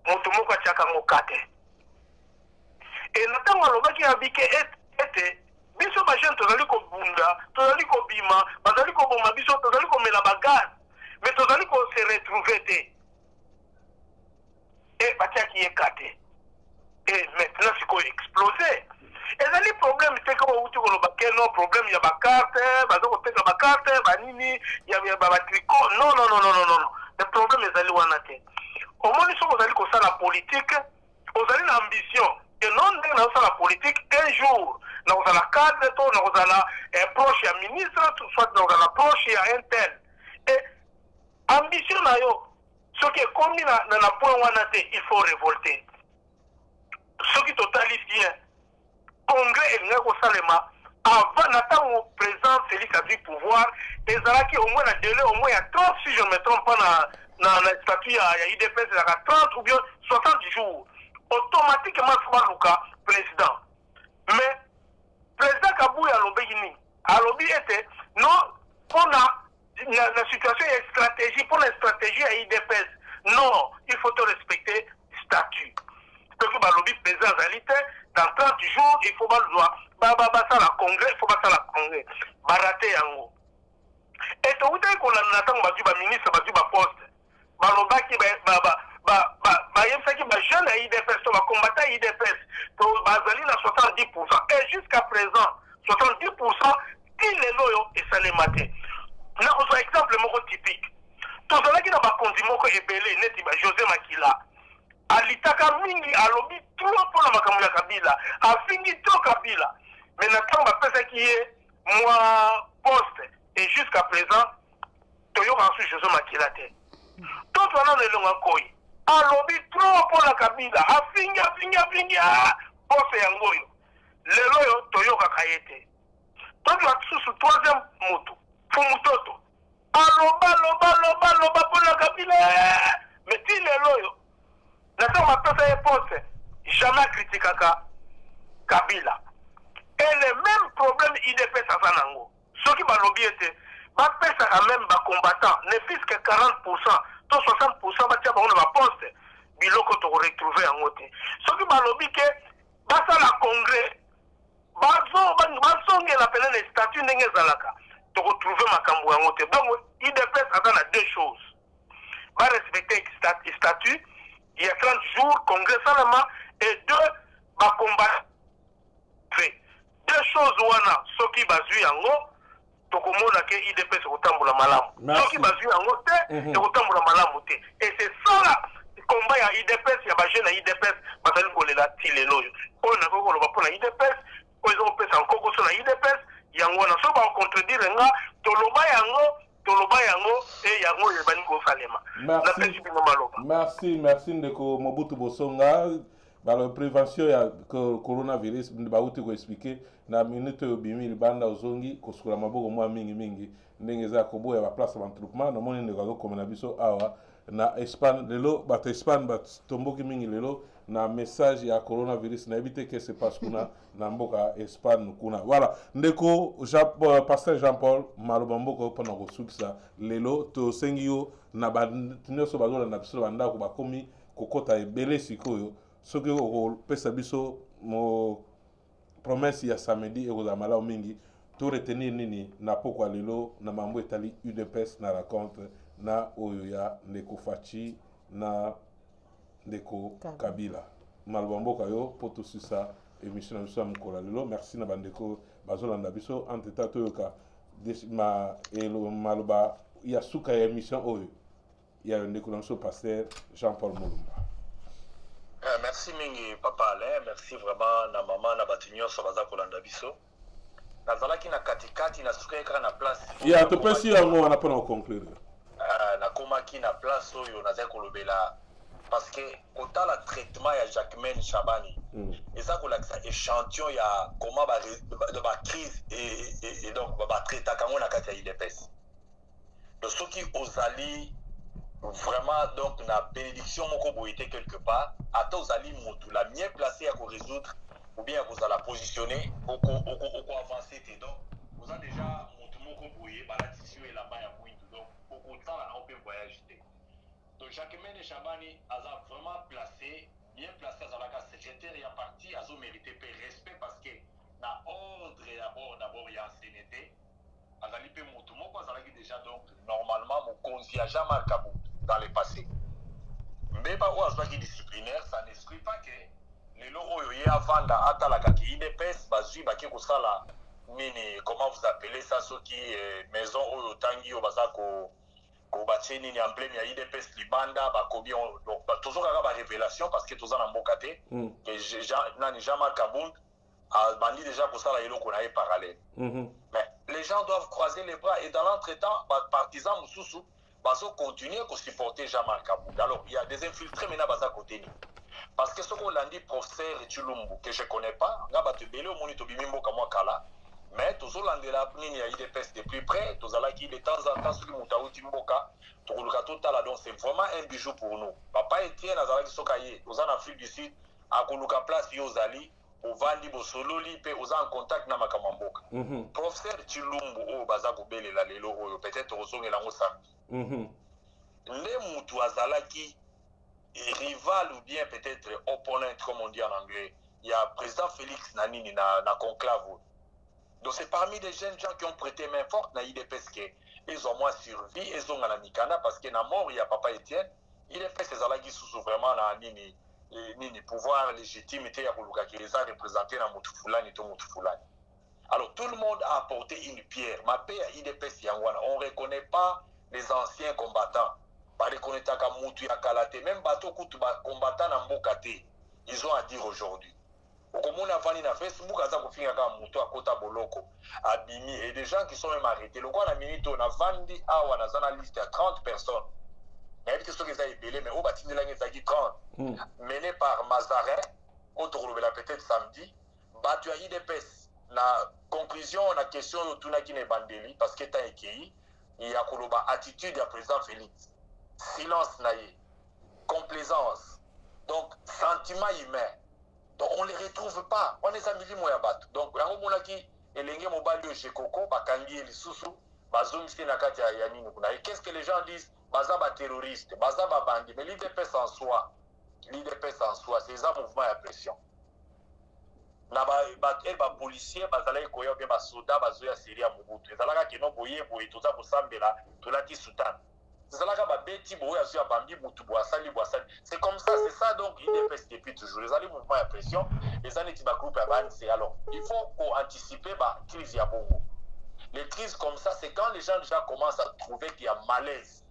Speaker 4: moto moko chaka mokate et natanga lobaki abike ete biso ba jeune tozali ko bunda tozali ko bima bazali ko boma biso tozali ko mela bagaz mais tozali ko se retrouver te et batiaki ekate et maintenant c'est quoi exploser et les problèmes c'est que on uti ko lobake no problème ya ba carte bazoko teka ba carte ba nini ya ba tricot non le problème ezali wana te au moins ils sont allés comme ça la politique aux allés l'ambition et non dans ça la politique un jour dans la cadre dans la proche à ministre soit dans la proche à un tel et ambition na yo ce qui est commis dans la point il faut révolter ce qui totalise bien congrès et n'ego salema avant n'attend président Félix a du pouvoir et Zalaki au moins un délai au moins à 30 si je ne me trompe pas dans le statut à IDPS à 30 ou bien 60 jours automatiquement Soubarouka président mais président Kabouya a lobby était non pour la situation et stratégie pour la stratégie à IDPS non il faut te respecter statut parce que le lobby président Zalité dans 30 jours il faut pas le droit ça la congrès il faut pas ça la congrès baraté yango et tout le qu'on a n'attend ba ministre ba poste balobaki bayebisaki bajeune ya IDPS to bakombata ya IDPS to bazali na 70% et jusqu'à présent 70% ti lelo oyo esalema te nakozwa exemple moko typique tozalaki na bakonzi moko ebele neti José Makila alitaka mingi alobi trop mpona makambo ya Kabila afingi trop Kabila mais na ntango bapesaki ye mwa poste et jusqu'à présent toyoka nsu José Makila te tout wana lelonga koi alobi trop mpona Kabila afingi poste yango oyo lelo oyo toyokaka ye te toyoka susu troisième motu fumutoto aloba mpona Kabila mais ti lelo oyo natango bapesa ye poste jamais kritikaka Kabila et le même problème IDPS aza nango soki balobi ete bapesaka même bacombattant ne fils que 40% to 60% batia bango na baposte biloko tokoretrouve yango te soki balobi ke basala congrès bazongela pene na statut ndenge ezalaka tokotrouve makambo yango te donc IDPS aza na deux choses barespecte statut il y a 30 jours congrès salama et deux bacombattre deux choses wana soki bazwi yango tokomona ke IDPS kotambola malamu soki bazwi yango te kotambola malamu te et c'est ça là combat ya IDPS ya bajeune ya IDPS bazali kolela ti lelo oyo oyo nakoki koloba mpona IDPS oyo ezokopesa nkoko so na IDPS yango wana so bakontredire nga toloba yango e yango ebani kosalema napesi bino maloba
Speaker 3: merci ndeko Mobutu Bosonga la prévention ya coronavirus bauti ko expliquer na minute oyo bimi libanda ozongi kosukula maboko mwa mingi ndenge za koboya ba place d'entroupement na moni ndeko komena biso awa na Espagne lelo bato Espagne batomboki mingi lelo na message ya coronavirus na éviter que se passe kuna na mboka Espagne kuna voilà ndeko pasteur Jean-Paul maloba mboko pona kosukisa lelo to sengi yo na banyoso bazola na biso bandako bakomi kokota ebele sikoyo soki okopesa biso mo promesse ya samedi ekozala malamu mingi to retenir nini na pokwa lelo na mambo etali UDPS na raconte na oyo ya ndeko Faci na ndeko Kabila maloba mboka yo po tosisa émission na biso ya mokolo lelo merci na bandeko bazolanda biso entre temps toyoka maloba ya suka ya émission oyo ya ndeko na biso pasteur Jean-Paul Mulumba.
Speaker 6: Merci. Merci mingi papa Alain, merci vraiment na maman na batinyo so baza kolanda biso. Nazalaki na katikati na sukeka na place.
Speaker 3: Ya to pesi yango wana pona conclure.
Speaker 6: Na komaki na place oyo nazali kolobela parce que kotala traitement ya Jacquemaine Chabani. Eza kolakisa échantillon ya comment ba crise et donc ba traiter kango na kati ya IDPS. Donc ceux qui osali vraiment donc la bénédiction moko boité quelque part ata ozali mutu la mieux placé à résoudre ou bien vous la positionner au avancer donc vous avez déjà mutu moko boyé ba la tissu et là-bas ya mwindu donc au temps là on peut voyager donc Jacquemaine Chabani a vraiment placé bien placé à la secrétaire et à parti a mérité respect parce que na ordre d'abord il y a CNT azali pe mutu moko azalaki déjà donc normalement mokonzi ya Jean-Marc Kabou dans le passé. Mais pas où azwaki disciplinaire, ça n'exclut pas que les lots oyo ya vanda atalaka ki IDPS bazui baki kosala nini comment vous appelez ça ceux qui maison oyo tangi o bazako ko batie nini en plein ya IDPS libanda bakobi donc toujours kaka ba révélation parce que toza na mboka te que Jean-Marc Kabou a bandi déjà kosala eloko na ye parallèle. Mais les gens doivent croiser les bras et dans l'entretemps partisans mususu bazo continuer à supporter Jean-Marc Kabou. Alors il y a des infiltrés maintenant à côté. Parce que ce qu'on l'a dit professeur Chulumbu que je connais pas, nga ba te belé au monito bimimbo kama kala, mais tous landela nini ya IDPS de plus près, tous ala qui de temps en temps sur mutaouti mboka, to kuluka total donc c'est vraiment un bijou pour nous. Papa Etienne azala ki sokaye, aux en Afrique du Sud, a kuluka place yozali au vandi bo sololi pe aux en contact na makamamboka. Professeur Chulumbu o baza ko belela lelo oyo peut-être ozongela ngo samedi. Les mutu azalaki rival ou bien peut-être opponent comme on dit en anglais. Il y a président Félix Nanini na conclave. Donc c'est parmi les jeunes gens qui ont prêté main forte na IDPS que ils ont moins survie, ils ont la mikana parce que na mort il y a papa Etienne, IDPS ezalaki sous vraiment na nini pouvoir légitimité ya koluka qui les a représentés na mutu fulani to mutu fulani. Alors tout le monde a apporté une pierre. Ma paix à IDPS yangwana, on reconnaît pas les anciens combattants. Par les connaîtaka mutu ya kalate, même bateau kutu ba combattants na mbokate, ils ont à dire aujourd'hui. Au commun avani na Facebook, aza kofinga ka mutu akota boloko, abimi, et des gens qui sont même arrêtés. Le quoi na minito na vandi awa na zana liste à 30 personnes. Il y a des questions qui sont ébélées, mais au batini la ngezaki 30. Mené par Mazarin, autre peut-être samedi, battu à IDPS. La conclusion, la question de tout qui n'est bandeli, parce que t'as écrit, il y a koloba attitude du président Félix, silence naïe, complaisance, donc sentiment humain. Donc on ne les retrouve pas. On est amis moyabat. Donc il y a un moment qui est l'engé mobile de Jekoko, bakangi les sous-sous, bazoum c'est nakati ya yanini kuna. Et qu'est-ce que les gens disent? Bazaba terroriste, bazaba bandi. Mais l'IDPS en soi, c'est un mouvement à pression. Na ba policier bazala koyo bien ba soda bazoya seria mubutu ezalaka kino boye boye toza kosambela tolati sultan ezalaka ba beti boye azoya bambi mutu boasali c'est comme ça, c'est ça donc IDPS depuis toujours les ali mouvement à pression les années ba groupe à c'est alors il faut anticiper ba crise ya bongo. Les crises comme ça c'est quand les gens déjà commencent à trouver qu'il y a malaise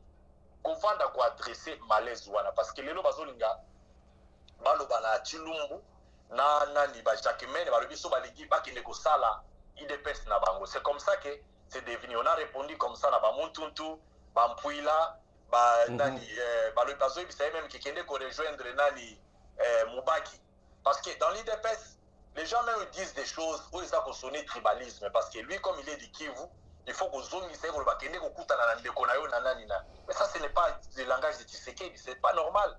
Speaker 6: qu'on va d'abord adresser malaise wana parce que lelo bazolinga baloba na Chilumbu na nani ba Jacquemaine ba lobiso ba ligi ba kine ko sala IDPS na bango. C'est comme ça que c'est devenu. On a répondu comme ça na ba Muntuntu, ba Mpuila, ba nani ba le bazo il savait même qui kende ko rejoindre nani Mubaki parce que dans l'IDPS les gens même disent des choses où ils ont sonné tribalisme parce que lui comme il est du Kivu, il faut que zone c'est ko ba kende ko kutana na ndeko na yo na nani na. Mais ça ce n'est pas le langage de Tshisekedi, c'est pas normal.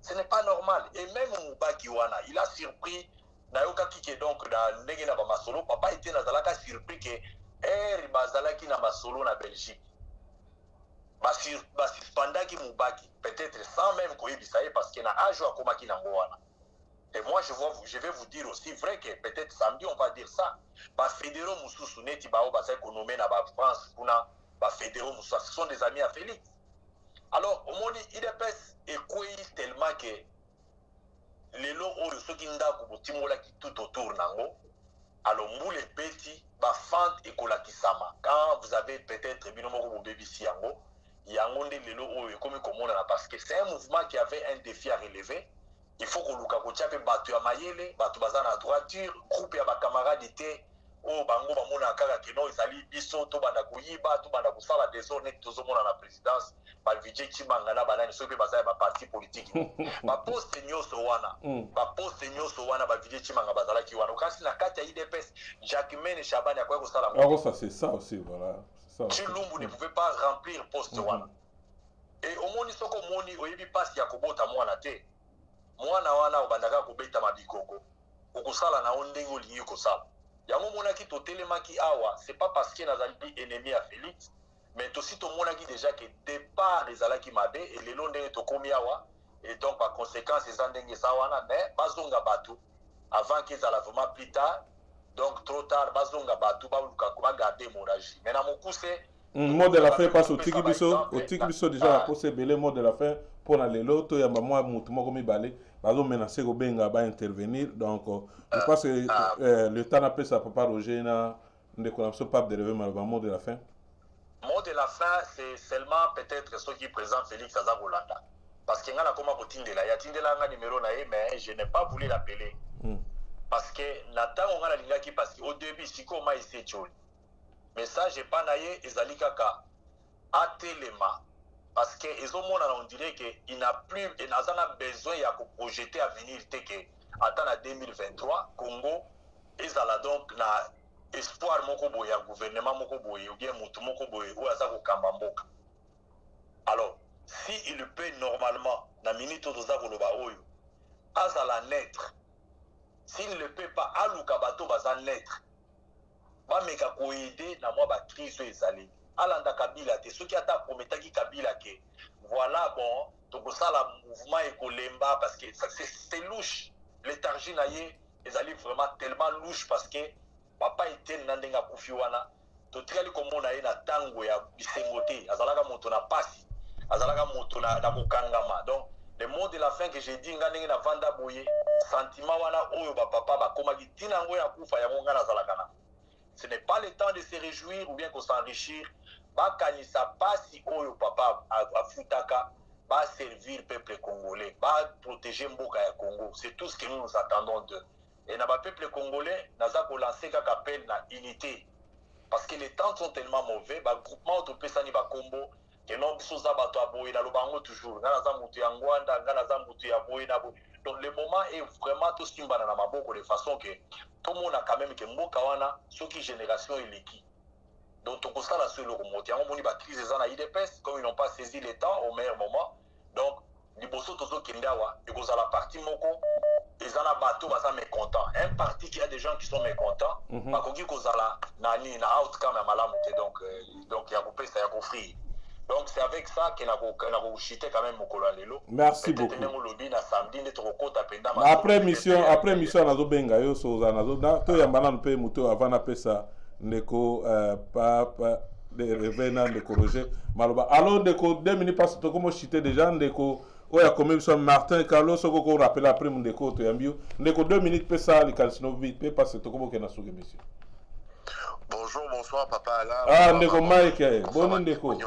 Speaker 6: Ce n'est pas normal. Et même Moubaki Wana, il a surpris, Nayoka Kike donc, dans Negena Bamasolo, papa était dans la surpris que Bazalaki na Masolo na Belgique. Basispandaki Moubaki, peut-être sans même Koyebisaye, parce qu'il y a un jour à Komaki Namboana. Et moi, je vais vous dire aussi, vrai que peut-être samedi, on va dire ça. Fédéro Moussou Neti Bao Basay Konomé na France, Kuna, Fédéro Moussou, ce sont des amis à Félix. Alors, au monde, IDPS est quoi tellement que les lots ou ceux qui n'ont pas qui tout autour nango. Alors, mou les petits, ba fante et kolakisama. Quand vous avez peut-être binomo baby siango, il y a un les lots ou comme on a parce que c'est un mouvement qui avait un défi à relever. il faut que luka kotia pe bato ya mayele bato baza na droiture groupe ya bacamarade te oyo bango bamona kaka keno ezali biso tobanda koyiba tobanda kosala desordre neti tozomona na présidence bavije cimanga na banani soki mpe baza ya baparti politike baposte nyonso wana bavije cimanga bazalaki wana okasi na kati ya idps jacquemaine chabani akoki kosala
Speaker 3: ça c'est ça aussi voilà
Speaker 6: chilumbu ne pouvait pas remplir poste wana et omoni soko omoni oyebi mpasi ya kobota mwana te mwana wana obandaka kobeta mabikoko okosala na yo ndenge olingi kosala yango omonaki totelemaki awa c'est pas parce que nazali ennemi ya Félix mais tosi tomonaki déjà que départ ezalaki mabe et lelo ndenge tokomi awa et donc baconséquence eza ndenge eza wana mais bazonga bato avant qu'ezala vraiment plus tard donc trop tard bazonga bato baluka bagarde hémorragie mais na mokuse
Speaker 3: mot de la fin passe au tiki biso déjà apose ebele mot de la fin mpona lelo toyamba mwa mutu moko mibale bazomenase kobenga baintervenir donc je pense que le temps napesa papa Roger na ndeko na biso pape de reve maloba mot de la fin.
Speaker 6: Mot de la fin c'est seulement peut-être ceux qui présentent Félix aza kolanda parce que nga nakoma kotindela yatindela nga numéro na ye mais je n'ai pas voulu l'appeler parce que na ntango nga nalingaki parce que au début sikoyo ma esi etioli message epa na ye ezali kaka atelema parce que ezomona on dirait que il n'a plus aza na besoin ya koprojete avenir te ke ata na 2023 Congo ezala donc na espoir moko boye ya gouvernement moko boye ou bien mutu moko boye oyo aza kokamba mboka. Alors si il peut normalement na minute oyo toza koloba oyo azala naître s'il ne peut pas aluka bato baza naître bameka koede na mwa bakrise oyo ezali alanda Kabila te soki ata prometaki Kabila ke voilà bon tokosala mouvement ekolemba parce que c'est louche léthargie na ye ezali vraiment tellement louche parce que papa eteni na ndenge akufi wana totikali komona ye na ntango ya bisengo te azalaka moto na pasi azalaka moto na kokangama donc le mot de la fin que j'ai dit nga ndenge na vanda boye sentiment wana oyo bapapa bakomaki ntina yango ya kufa yango nga nazalaka na ce n'est pas le temps de se réjouir ou bien qu'on s'enrichir bakanisa pasi oyo papa afutaka ba servir peuple congolais ba protéger mboka ya Congo c'est tout ce que nous attendons d'eux et na ba peuple congolais naza ko lancer kaka appel na unité parce que les temps sont tellement mauvais ba groupement autopesani ba kombo que non biso za bato aboye na lobango toujours nga naza mutu ya ngwanda nga naza mutu ya boye na bo donc le moment est vraiment tout simbana na maboko de façon que tout le monde a quand même que mboka wana soki génération eleki donc tokosala sur le remonte yango moni ba crise eza na IDPS comme ils n'ont pas saisi le temps au meilleur moment donc liboso tozokende awa ekozala parti moko eza na bato baza mécontent un parti qui a des gens qui sont mécontents bakoki kozala nani na outcome ya malamu te donc ya kopesa ya kofrire. Donc c'est avec ça que n'a chité quand même mokolo lelo.
Speaker 3: Merci beaucoup. Après mission nazo benga yo soza nazo to yambana mpe muto avana pesa ndeko papa de revena ndeko Roger maloba alors ndeko 2 minutes passe to comme chité déjà ndeko oya comme so Martin Carlos soko ko rappeler après ndeko to yambio ndeko 2 minutes pesa li calcino vite pe passe to comme que na suge monsieur.
Speaker 7: Bonjour bonsoir papa Alain.
Speaker 3: Ah ndeko Mike bon ndeko.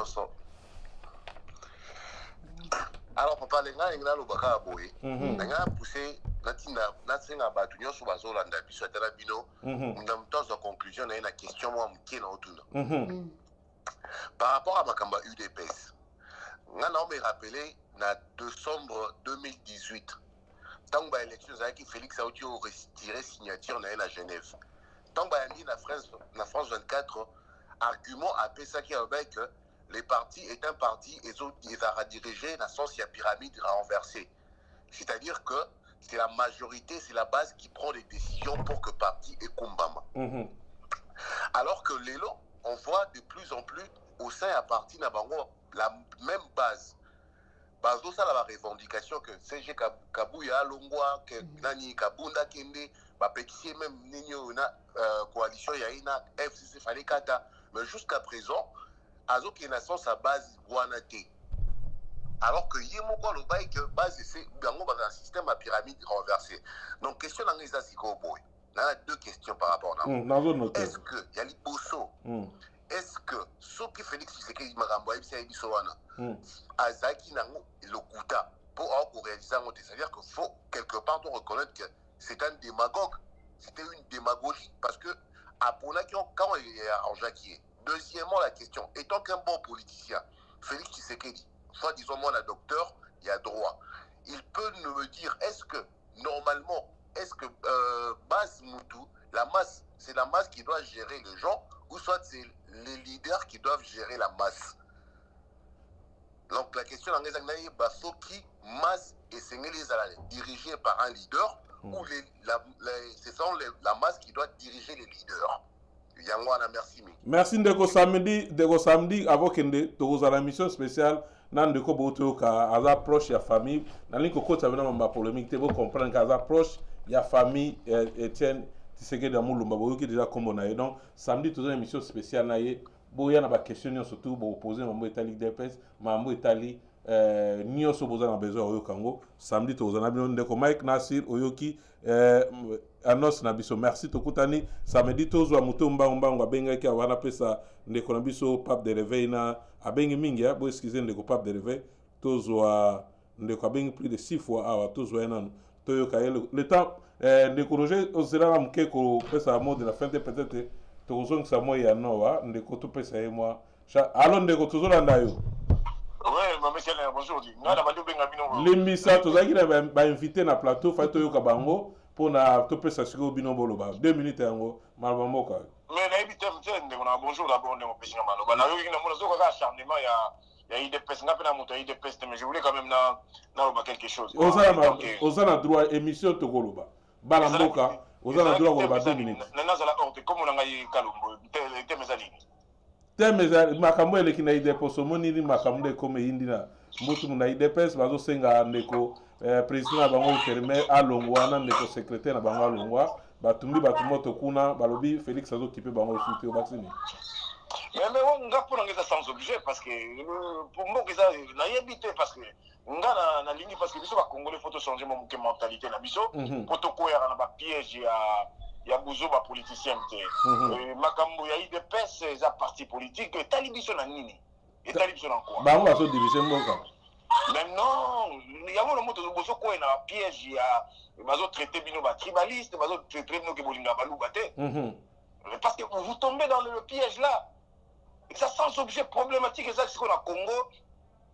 Speaker 7: Alors papa lenga ngina lobaka boye nga pousser natinga batu nyonso bazolanda biso atala bino ndamtoza conclusion na question moi mkie na otuna par rapport à makamba UDPS nga na me rappeler na décembre 2018 tant ba élection zaki Félix a retiré signature na Genève tant ba yandi na France 24 argument après ça qui avec les partis est un parti et ils va diriger la sens la pyramide renversée. C'est-à-dire que c'est la majorité, c'est la base qui prend les décisions pour que parti et Kumbama. Alors que l'élo, on voit de plus en plus au sein à parti Nabango la même base. Bazo ça la revendication que CG Kabouya Longwa, que Nani Kabunda Kende, ba pétition même Nino na coalition Yaina FCC Falekata, mais jusqu'à présent azo qui nation sa base guanate alors que yemoko le bail que base c'est bango dans un système à pyramide renversée. Donc question dans les asiko boy on a deux questions par rapport à est-ce que yali bosso est-ce que ce qui Félix Tshisekedi marambo ibisa biso wana azaki nango le kuta pour réaliser un c'est-à-dire que faut quelque quelque part, doit reconnaître que c'est un démagogue. C'était une démagogie. Parce que, quand il est en Jacquier, deuxièmement, la question, étant qu'un bon politicien, Félix Tshisekedi, soit disons moi la docteur, il y a droit. Il peut me dire, est-ce que, normalement, Bas Moutou, la masse, c'est la masse qui doit gérer les gens, ou soit c'est les leaders qui doivent gérer la masse. Donc la question est qui masse et dirigée par un leader ou c'est la masse qui doit diriger les leaders.
Speaker 3: Merci Ndeko samedi avant que la mission spéciale nan Ndeko Boto ka aza proche ya famille na linko kota bena mamba polémique te bo comprendre ka aza proche ya famille Etienne Tshisekedi Mulumba bo ki déjà comme on a donc samedi toujours une émission spéciale na ye bo ya na ba question surtout bo poser mambo italique DPS mambo itali nyonso boza na besoin oyo kango samedi to na bino Ndeko Mike Nasir oyoki annonce na biso merci tokutani samedi tozwa muto mbango abengaki awana pesa Ndeko na biso Pape de Réveil na abengi mingi ya bo excusez Ndeko Pape de Réveil tozwa Ndeko abengi plus de 6 fois awa tozwa nanu toyoka le temps Ndeko Roger ozela na muke ko pesa mot de la fin de peut-être tozonga sa moi ya noa Ndeko to pesa ye moi alors Ndeko tozolanda yo.
Speaker 5: Oui, monsieur, bonjour.
Speaker 3: L'émission, tu as dit que invité na plateau, fait toyoka bango pour na topé sa siko bino boloba. 2 minutes yango, malbamboka.
Speaker 5: Mais na évité bonjour d'abord de mon péché maloba. Na yo ki na mona zoko ka acharnement ya IDPS nga pe na moto IDPS mais je voulais quand même na quelque chose.
Speaker 3: Ozana droit émission to koloba. Balamboka, ozana droit koloba 2 minutes.
Speaker 5: Na za la honte comme on nga yi kalombo, te mezalini.
Speaker 3: Temeza makambo eleki na IDPS omoni ni makambo ekome yindi na mutu na IDPS bazo senga Ndeko président na bango terme alongwa na Ndeko secrétaire na bango alongwa batumbi batumoto kuna balobi Félix azo kipe bango fuite obasini
Speaker 5: mais on nga pour ngeza sans objet parce que pour moi que ça na yebité parce que nga na ligne parce que biso ba congolais faut changer mon mentalité na biso pour to koyara na ba piège ya buzo ba politicien te makambo ya IDPS za parti politique etali biso na nini etali biso na quoi
Speaker 3: bango baso diriger mboka
Speaker 5: mais non yango moto bozo ko na piège ya bazo traiter bino ba tribaliste bazo traiter bino ke bolinga baluba te parce que vous tombez dans le piège là et ça sans objet problématique et ça c'est qu'on a Congo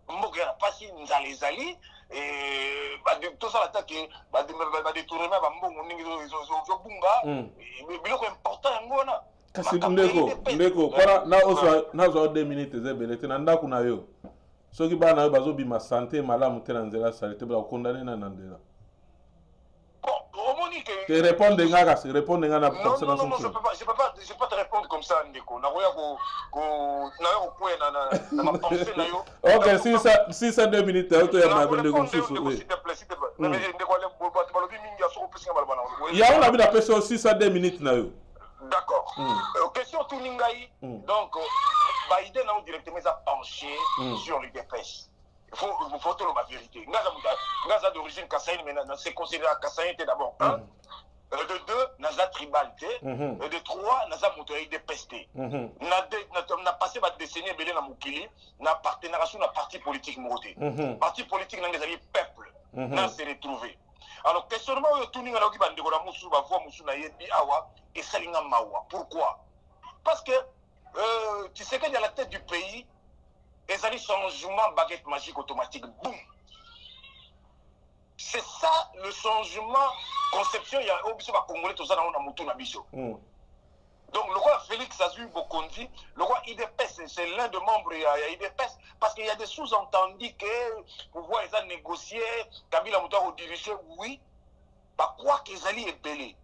Speaker 5: mboka ya pasi nzali et tout ça l'attaque détournement bambongo ningi zo bunga biloko important yango na
Speaker 3: kasi ndeko para na zo 2 minutes ezebelete na ndako na yo soki bana yo bazobima santé malamu te na nzela salite ba condamner na ndela te répondre nga kasi répondre nga na
Speaker 5: non, je peux pas te répondre comme ça Ndeko na roya ko na yo ko na ma pensée na yo
Speaker 3: OK si ça 2 minutes auto ya ma Ndeko susu
Speaker 5: s'il te plaît Ndeko le balobi mingi aso ko pesa balaba na
Speaker 3: ya on a vu la personne si ça 2 minutes na yo
Speaker 5: d'accord question tout ningai donc Biden a directement penché sur les dépêches. Il faut te la vérité. Naza d'origine Kassaïne, mais c'est considéré Kassaïne d'abord. De 2, Naza tribalité. De 3, Naza motorisé de pesté. Na passé ma décennie belé na Mukili, na partenariat sur la parti politique moté. Parti politique n'a des peuple. N'a se retrouvé. Alors questionnement tout ninga loki bande ko la musu ba voix musu na yebi awa et salinga mawa. Pourquoi? Parce que tu sais qu'il y a la tête du pays. Et ça dit changement baguette magique automatique, boum. C'est ça le changement, conception, il y a au Congolais, tout ça dans le Moutou Nabiso. Donc le roi Félix Azu Bokondi, le roi IDPS, c'est l'un des membres de IDPS, parce qu'il y a des sous-entendus que pouvoir les négocier, Kabila Moutou diriger, oui, bah quoi qu'ils allaient est belé.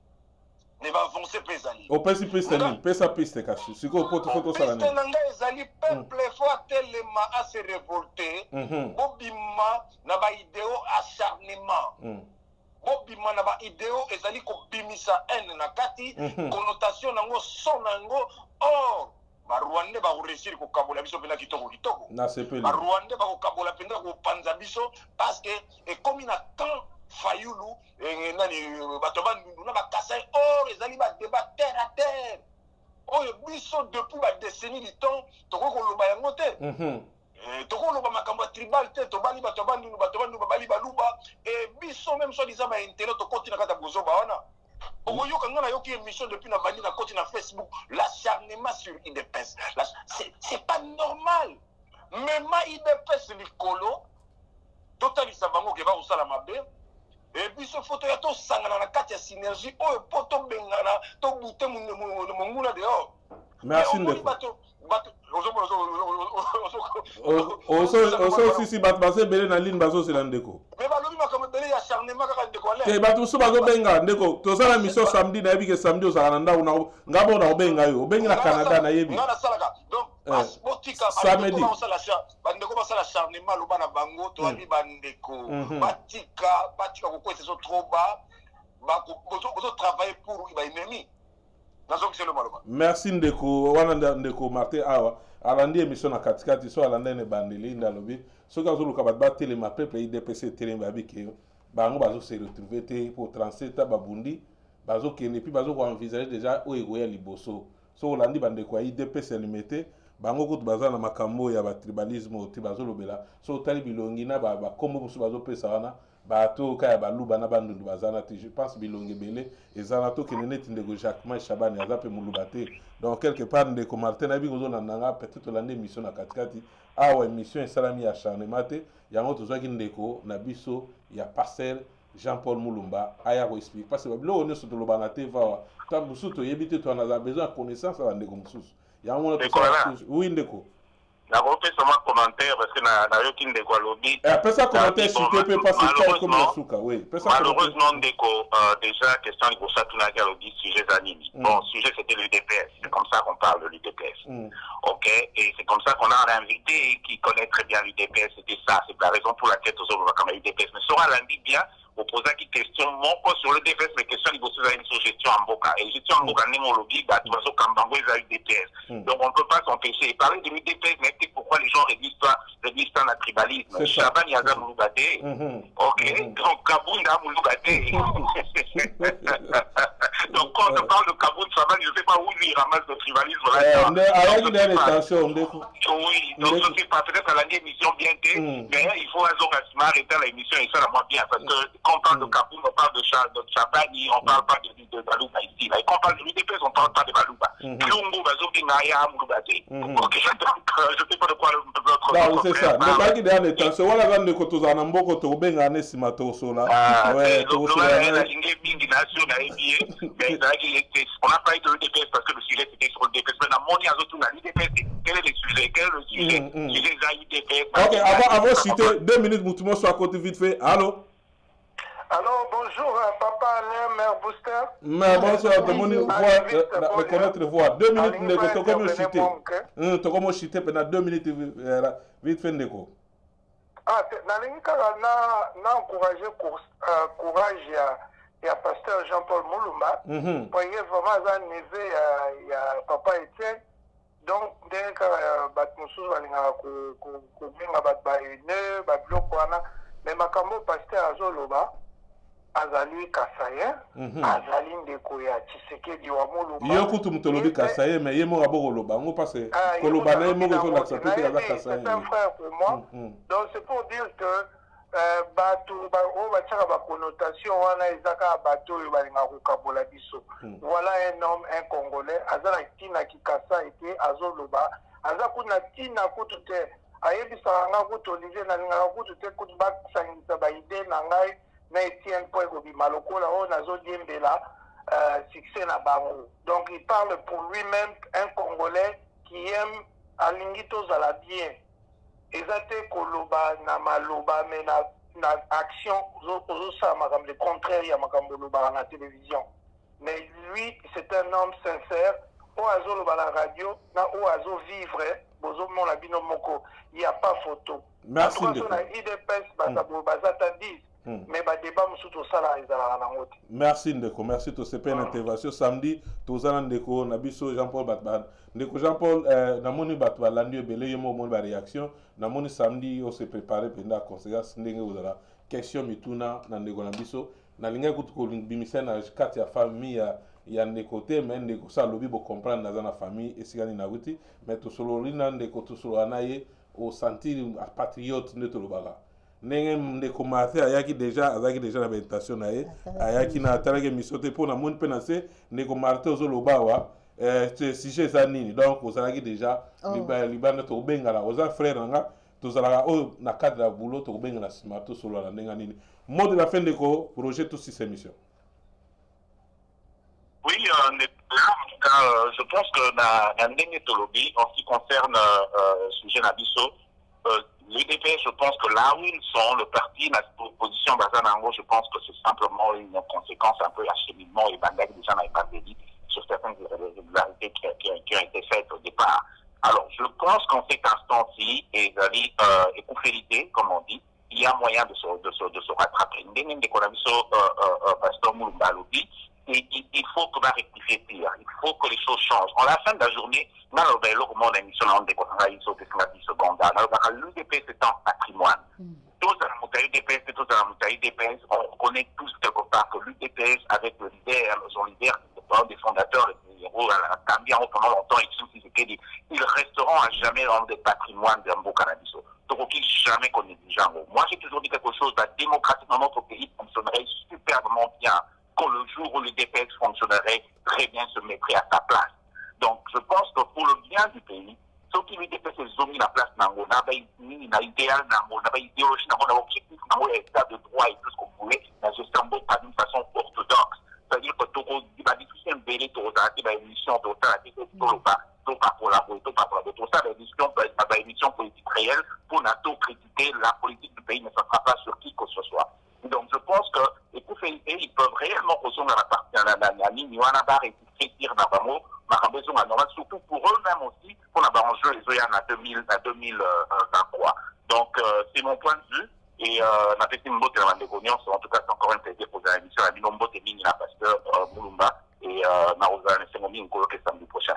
Speaker 5: Ne va avancer pesali.
Speaker 3: Au pesi piste ni, pesa piste kashi. Siko poto photo sala ni.
Speaker 5: Piste nanga ezali peuple faut tellement à se révolter. Bobima na ba idéo acharnement. Bobima na ba idéo ezali ko bimisa haine na kati, connotation nango son nango or ba Rwanda ba réussir ko kabola biso pena kitoko.
Speaker 3: Na sepeli.
Speaker 5: Ba Rwanda ba ko kabola pena ko panza biso parce que et comme il a tant Fayoulou et nani batoban na ba Kasai or ezali ba débat terre à terre. Oh biso depuis ba décennie du temps to ko loba yango te. To ko loba makambo tribal te to bali batoban bali baluba et biso
Speaker 8: biso même soi-disant ba intérêt to continue kata bozo ba wana. Okoyoka ngana yoki émission depuis na bandi na continue na Facebook, l'acharnement sur IDPS. C'est pas normal. Même IDPS likolo totalisa bango ke ba usala mabe. Et puis ce photo ya to sangana na kati ya synergie oyo poto bengana to bute munguna dehors.
Speaker 3: Merci ndeko. Aussi bat basé belé na ligne bazo c'est ndeko.
Speaker 8: Mais balobi makambo belé ya acharnement kaka ndeko ale.
Speaker 3: Te batu so bazo benga ndeko. To sala mission samedi na yebi ke samedi o sala nda una ngabo na obenga yo. Obenga na Canada na yebi.
Speaker 8: Ngana salaka. Donc botika
Speaker 3: samedi.
Speaker 8: Bandeko basala acharnement loba na bango to abi bandeko. Batika ko kwese so trop bas. Ba ko travailler pour ba ennemi.
Speaker 3: Merci ndeko wana ndeko Martin awa alandi émission na katikati so alanda ne bandeli ndalobi so ka zulu ka ba telema peuple IDPS telema bike bango bazo se retrouver te pour 37 babundi bazo kene puis bazo ko envisager déjà o ego ya liboso so olandi bandeko IDPS limité bango ko baza na makambo ya ba tribalisme te bazo lobela so tali bilongi na ba kombo musu bazo pesa wana bato kaya baluba na bandundu bazana te je pense bilonge belé ezana to kenene tindeko Jacques Chabani azape muluba te donc quelque part ndeko Martin na bingo na nanga peut-être l'année émission na katikati awa émission esalami ya acharnement te yango tozwaki ndeko na biso ya pasteur Jean-Paul Mulumba aya ko explique parce que bilo on se toloba na te va ta musu to yebite to na besoin de connaissance à ndeko mususu yango na to oui ndeko
Speaker 5: na refait seulement commentaire parce que na yoki ndeko alobi
Speaker 3: après ça commentaire si tu peux passer ça comme la souka oui
Speaker 5: malheureusement ndeko déjà question pour ça tout na alobi sujet zanini bon sujet c'était l'UDPS c'est comme ça qu'on parle de l'UDPS OK et c'est comme ça qu'on a un invité qui connaît très bien l'UDPS c'était ça c'est la raison pour laquelle tous on va comme l'UDPS mais sera lundi bien au poser qui question mon poste sur le DPS mais question il faut une gestion en boca et gestion en boca n'est mon lobby bah tu vas au Kambango ils ont eu DPS donc on peut pas s'empêcher parler de l'UDPS mais pourquoi les gens réduisent ça à tribalisme Chaban Yaza Mouloubate ok donc Kabounda Mouloubate donc quand on parle de Kabound Chaban je ne sais pas où il ramasse le tribalisme oui donc je ne sais pas peut-être à l'année émission bien mais il faut arrêter l'émission et ça la moins bien parce que quand on parle de Kabound on parle de Chabani on parle pas de Balouba ici et quand on parle de l'UDPS on parle pas de Balouba Klungu Bazobi Naya Mouloubate ok je ne sais pas de quoi
Speaker 3: non, c'est ça. Mais pas qu'il y a des temps. C'est voilà quand les côtés en ambo côté au benga ne si mato sola.
Speaker 5: Ouais. Donc la ligne bingi nation na EBA. Mais on a parlé de l'UDPS parce que le sujet c'était sur l'UDPS. Mais la monia autour de l'UDPS. Quel est le sujet? Quel est le sujet? Sujet za UDPS.
Speaker 3: Ok, avant citer 2 minutes, Moutoumou soit à côté vite fait. Allô?
Speaker 8: Alors bonjour papa Alain, mère Booster.
Speaker 3: Mais bonsoir, tout le monde voit reconnaître voix. 2 minutes ndeko to comme cité. To comme cité pendant 2 minutes vite fait ndeko.
Speaker 8: Ah nalingi kaka na encourager courage ya pasteur Jean-Paul Mulumba. Pour y vraiment un neveu ya papa Etienne. Donc dès que bat mususu balinga ko benga bat ba une ba bloc wana mais makambo pasteur azoloba azali Kasaye azali ndeko ya Tshisekedi wa Mulumba
Speaker 3: yo kutu mutolobi Kasaye mais yemo aboko loba ngo parce koloba na yemo ko la accepter que Kasaye
Speaker 8: c'est un frère pour moi donc c'est pour dire que bato ba o ba tshaka ba connotation wana ezaka bato yo balinga ko kabola biso voilà un homme un congolais azala tina ki Kasaye ke azoloba aza kuna tina kutu te ayebisa nga kutu Olivier na nga kutu te kutu ba sangisa ba idée na ngai na Etienne po ko bima lokola o nazo diembela succès na bango. Donc il parle pour lui-même un Congolais qui aime alingito zala bien. Ezate koloba na maloba mais na action zo sa makambo le contraire ya makambo loba na télévision. Mais lui c'est un homme sincère. O azo loba la radio na o azo vivre bozo mon la bino moko. Il y a pas photo.
Speaker 3: Merci de
Speaker 8: mais ba débat musuto sala ezala na ngoti.
Speaker 3: Merci ndeko, merci to sepe une intervention samedi tozana ndeko na biso Jean-Paul Batban. Ndeko Jean-Paul na moni bato balandi ebele yemo moni ba réaction na moni samedi on se préparer pendant conséquence ndenge ozala question mituna na ndeko na biso na linga kutu ko bimisa na kati ya famille ya ndeko te mais ndeko sa lobi bo comprendre na famille esigani na wuti mais to solo lina ndeko to solo anaye au sentir patriote ne to lobala ndenge ndeko Martin ayaki déjà na invitation na ye ayaki na talaki misote pour na moni pe na se ndeko Martin ozoloba wa sujet eza nini donc ozalaki déjà libanda tokobengana oza frère nanga tozalaka oyo na cadre ya boulot tokobengana nsima tosolola na ndenge nini mot de la fin ndeko Roger to six émission.
Speaker 5: Oui, là, en tout cas, je pense que dans l'Nétologie, en ce qui concerne le sujet Nabiso, l'UDP, je pense que là où ils sont, le parti, la position Bazanango, je pense que c'est simplement une conséquence un peu acheminement et bandage des gens n'avaient pas dit sur certaines irrégularités qui ont été faites au départ. Alors, je pense qu'en cet instant-ci, et Koufélité, comme on dit, il y a moyen de se rattraper. Et il faut que va rectifier pire. Il faut que les choses changent. En la fin de la journée, on a une émission l'UDP, c'est un patrimoine. Tous dans la montée DPS, on connaît tous quelque part que l'UDPS, avec le leader, son leader, des fondateurs, les héros, Gambia, pendant longtemps, ils resteront à jamais dans des patrimoines d'un beau cannabis. Donc, jamais qu'on est déjà. Moi, j'ai toujours dit quelque chose, la démocratie dans notre pays fonctionnerait superbement bien. Quand le jour où le DPS fonctionnerait, très bien se mettrait à sa place. Donc, je pense que pour le bien du pays, ceux qui lui DPS ont mis la place, n'a pas idéal, n'a pas idéologie, n'a pas objectif, n'a pas état de droit et tout ce qu'on voulait, mais je ne pas d'une façon orthodoxe. C'est-à-dire que tout c'est un bélé, tout ça, c'est une émission, tout ça, pas collaborer, tout ça, l'émission politique réelle, pour nous critiquer la politique du pays, mais ça ne sera pas sur qui que ce soit. Donc, je pense que les Koufélité, ils peuvent réellement recevoir la partie de la ligne, surtout pour eux-mêmes aussi, pour l'arranger les OYAN à 2023. Donc, c'est mon point de vue. Et en tout cas, c'est encore un plaisir pour l'émission. La Binombo Témini, la pasteur Moulumba, et Marouza Nessengomi, une colloque samedi prochain.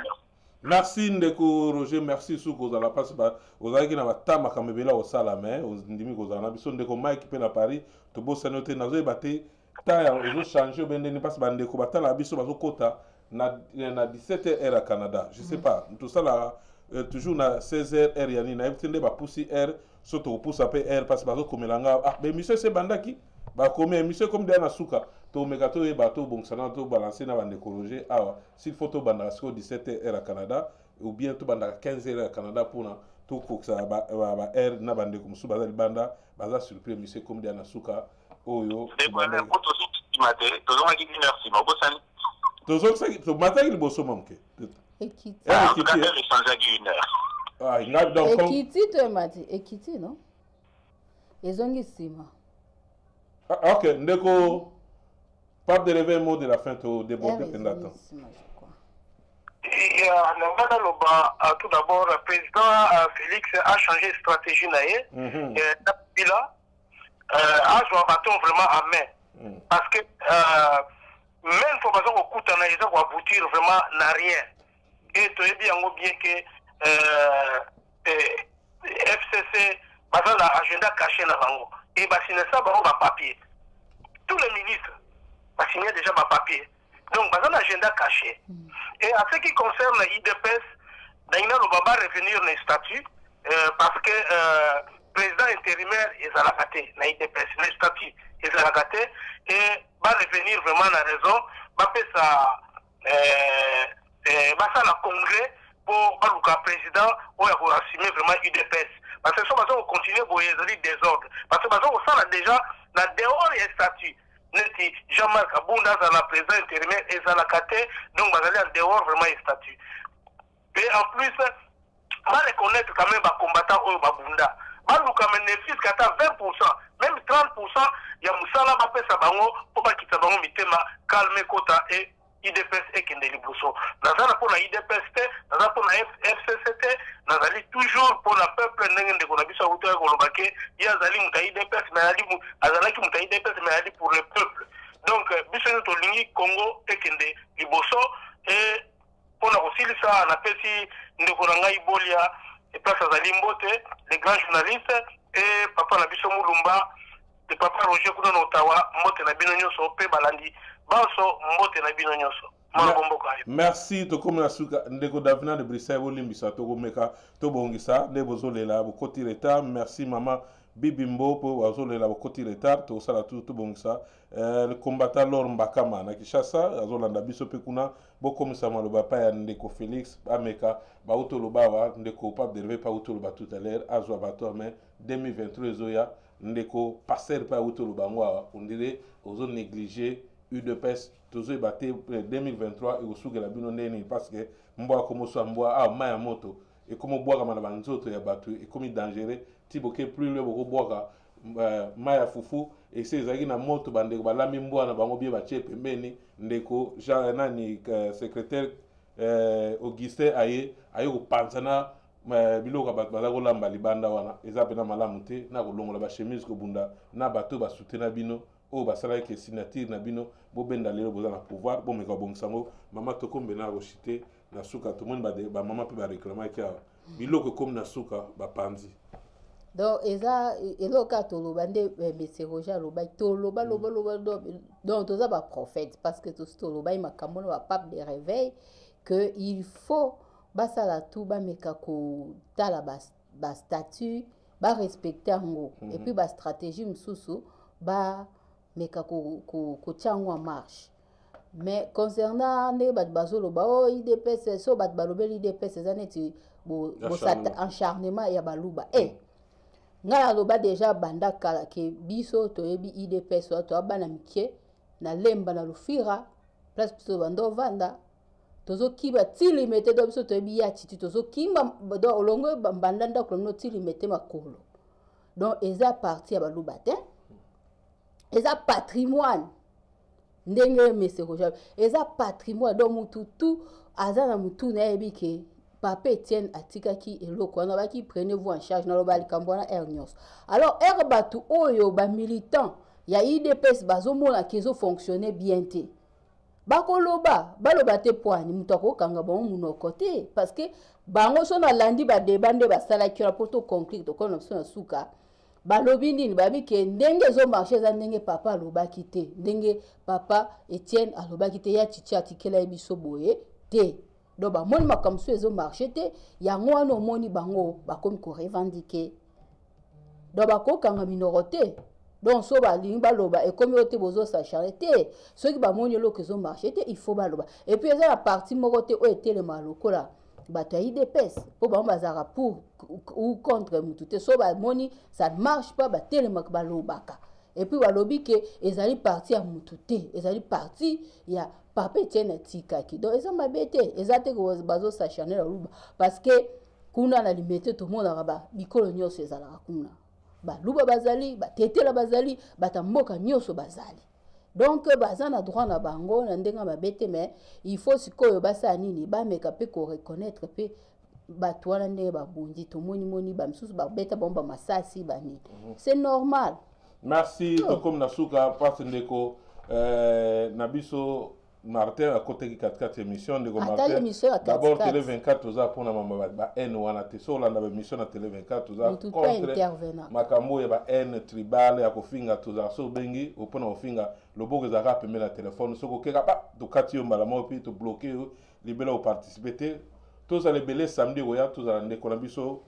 Speaker 3: Merci Ndeko Roger, merci Souko za la passe aux aïki na batama kamebela au salame aux ndimi ko za na biso Ndeko Mike pe na Paris to bo sanote na zo baté ta ya zo changer bende ni passe ba Ndeko batala biso bazo kota na 17h à Canada je sais pas tout ça là toujours na 16h yani na ebtende ba poussi r soto pousse après r passe bazo komelanga ah mais monsieur c'est bandaki ba comme monsieur comme de na suka to mekato e bato bon sana to balancer na bande écologie ah s'il faut to banda sur 17h à Canada ou bien to banda 15h à Canada pour na to ko ça ba r na bande comme sous bazali banda baza surpris monsieur comme de na suka oyo to matin il bosso manque
Speaker 2: Ekiti
Speaker 3: ah il a donc
Speaker 2: Ekiti to mati Ekiti non ezongi sima
Speaker 3: ok Ndeko pas de lever un mot de la fin au déborder pendant temps.
Speaker 8: Tout d'abord, le président Félix a changé de stratégie. Il a joué un bâton vraiment à main. Parce que même information au coup d'analyse va aboutir vraiment n'a rien. Et tu es bien que FCC, parce que l'agenda caché dans l'angle. Et si ça va papier. Tous les ministres ont signé déjà ma papier. Donc, il y a un agenda caché. Et à ce qui concerne l'IDPS, il va revenir le statut parce que le président intérimaire est à la gâté, l'IDPS, le statut est à la gâté, et va revenir vraiment à la raison, va faire ça, la congrès pour le président ou assumer vraiment l'IDPS. Parce que ça va continuer pour les désordres. Parce que ça va déjà la dehors et statut. Jean-Marc Abounda dans la présidence intérimaire et dans la caté, donc vous allez en dehors vraiment les statuts. Et en plus, on va reconnaître quand même les combattants au Babunda. On va quand même ne qu'à 20%, même 30%, il y a Moussala Bapé Sabango pour pas quitter Sabango Mitema, calmer Kota et IDPS et Kendeli Bousso. Nous avons pour la IDPS, nous avons pour la FCCT, nous avons toujours pour le peuple de Konabisa Outé Kolobake, il y a Zali Mouta IDPS, mais Azalaki Mouta IDPS, mais pour le peuple. Donc, Bissonu Tolingi, Congo et Kendeli Bousso, et pour la aussi, ça, on appelle si Ndekonanga Ibolia, et place Azali Mbote, les grands journalistes, et Papa Nabiso Moulumba, et Papa Roger Kouno Ottawa, Mbote Nabino Nyoso, Pe Balandi.
Speaker 3: Merci to comme la suka ndeko davina de Bruxelles olimbisa to komeka to bongisa ne bozolela bo koti reta merci maman bibimbo po azolela bakoti retard tosala tout bongisa le combattant Lor Mbakama na Kinshasa azolanda biso pe kuna bokomisa maloba pa ya ndeko Félix ameka bauto lobawa ndeko Pape Dervé pa auto loba tout à l'heure azwa bato mais 2023 ezoya ndeko passer pa auto loba ngwa on dirait ozo négliger UDPS tozo baté 2023 et osugela bino neni parce que mbwa komoso mbwa maya moto et comme boire na banzoto ya bato et comme dangereux tiboke plus le boko boire maya fufu et ces ezaki na moto bandeko balami mbwa na bango bie batie pembeni ndeko Jean nani secrétaire Augustin aye kopanzana biloko bato baza kolamba libanda wana eza pena malamu te na kolongola ba chemise ko bunda na bato ba soutenir bino o basala ke signature na bino bobenda lelo boza na pouvoir bomeka bongisango mama tokombe na rochité na suka tout le monde ba mama pe ba réclamer kia biloko comme na suka ba panzi
Speaker 2: donc eza eloka toloba nde monsieur Roger loba toloba donc toza ba prophète parce que toloba makambo na pape de réveil que il faut basala tout ba meka ko tala ba statut ba respecter ngo et puis ba stratégie msusu ba meka ko chango en marche. Mais concernant les bazoloba oh IDPS so bat balobeli IDPS ezaneti bo acharnement ya baluba nga loba déjà banda kala ke biso to yebi IDPS to abana mikie na lemba na lufira place to bando vanda tozo kiba tili mete do biso to yebi ya titi tozo kimba do olongo banda nda ko no tili mete makolo donc eza partie ya baluba te eza patrimoine ndenge monsieur Roger eza patrimoine donc mutu tout azana mutu na yebi ke Papa Etienne atikaki eloko wana baki prenez-vous en charge na lobali kambona ernios alors batu oyo ba militant ya IDPS bazomona kezo fonctionner bien te bakoloba baloba te poani mutu akokanga bango munoko te parce que bango so na landi ba débat nde basala kira poto conclure to kono so na suka balobi nini babi ke ndenge zo marché za ndenge papa alobaki te ndenge papa Etienne alobaki te ya chichi atikela biso boye te donc ba moni makamsu ezo marché te yango wana omoni bango bakomi ko revendiquer donc bakokanga minoko te donc so balingi baloba ekomi ote bozo s'acharner te soki bamoni eloko ezo marché te il faut baloba et puis eza la partie moko te oyo etelema lokola bato ya IDPS po bango bazaka pour ou contre mutu te so bamoni ça ne marche pas batelemaka balobaka et puis balobi ke ezali partie ya mutu te ezali partie ya Papa Etienne tikaki donc eza mabe te eza te ko bazo s'acharner la luba parce que kuna na limete to mona ba bikolo nyonso ezalaka kuna ba luba bazali ba tetela bazali batamboka nyonso bazali donc baza na droit na bango na ndenga mabe te mais il faut sikoyo basa nini ba meka pe ko reconnaître pe bato wana nde babundi to moni ba msusu ba beta bomba masasi ba nini c'est normal.
Speaker 3: Merci tokom na suka parce ndeko nabiso Martin à côté de 4 émissions de Martin d'abord télé 24 aux pour na mama ba N wana te so landa émission na télé 24 aux contre makambo ya ba N tribal ya kofinga toza so bengi opona ofinga loboko za rap mais la téléphone soko keka ba to katio mbala mo pi to bloquer libela au participer tous les belé samedi oya tous à ndeko na biso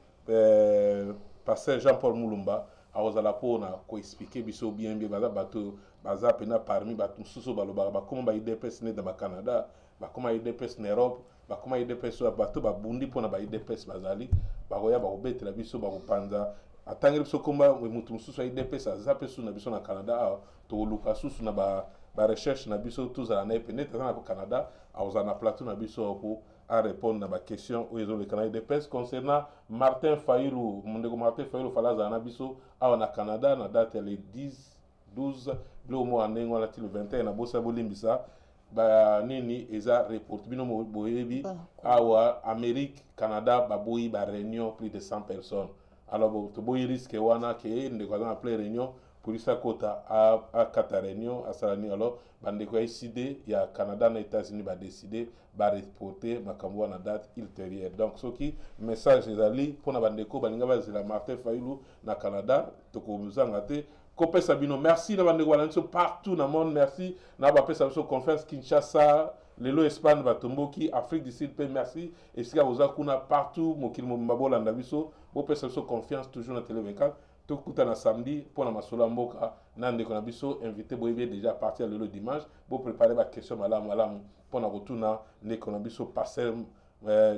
Speaker 3: pasteur Jean-Paul Mulumba awazala pona ko expliquer biso bien bato baza pena parmi bato susu baloba bakoma ba IDPS ne da Canada bakoma IDPS na Europe bakoma IDPS bato babundi pona ba IDPS bazali bakoya bakobetela biso bakopanza atangeli biso komba mutu susu IDPS azape su na biso na Canada to luka susu na ba recherche na biso tuzala na penete na Canada awazana na plateau na biso pour à répondre à ma question où ils ont le canal de presse concernant Martin Fayulu. Mon Martin Fayulu fala za nabiso au Canada na date le 10-12 le mois en England le 21 na bossa bolimbisa ba nini eza report bino boyebi awa Amérique Canada ba boyi ba réunion plus de 100 personnes alors to boyi risque wana ke ndeko za appelé réunion pour ça kota à kata réunion à salani alors bandeko ya décidé ya Canada na États-Unis ba décider ba reporter makambo na date ultérieure donc ce qui message ezali pona bandeko balinga bazela Martin Fayulu na Canada to ko muzanga te ko pesa bino merci na bandeko bana partout na monde merci na ba pesa biso conference Kinshasa lelo Espagne batomboki Afrique du Sud pe merci et sika oza kuna partout mokili mabola na biso bo pesa biso confiance toujours na télé 24 tokutana samedi pour na masolo mboka nande kona biso invité boyebe déjà partir le dimanche pour préparer ba question malamu pour na rotuna ne kona biso passer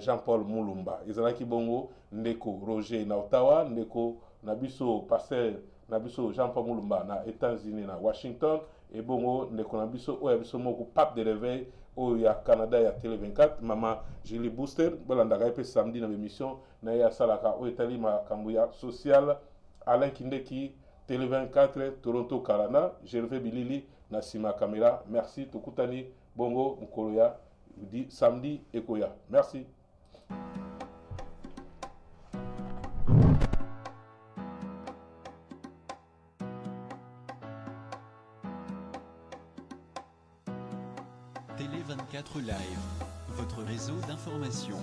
Speaker 3: Jean-Paul Mulumba ezalaki bongo ndeko Roger na Ottawa ndeko na biso passer na biso Jean-Paul Mulumba na États-Unis na Washington et bongo ndeko na biso oya biso moko pape de réveil au ya Canada ya Télé 24 maman Julie Booster bolanda pe samedi na émission na ya salaka o etali makambo ya social Alain Kindeki Télé 24 Toronto Canada Gervais Bilili na sima caméra merci tokutani bongo mukolo ya di samedi ekoya merci.
Speaker 1: Télé 24 Live, votre réseau d'information.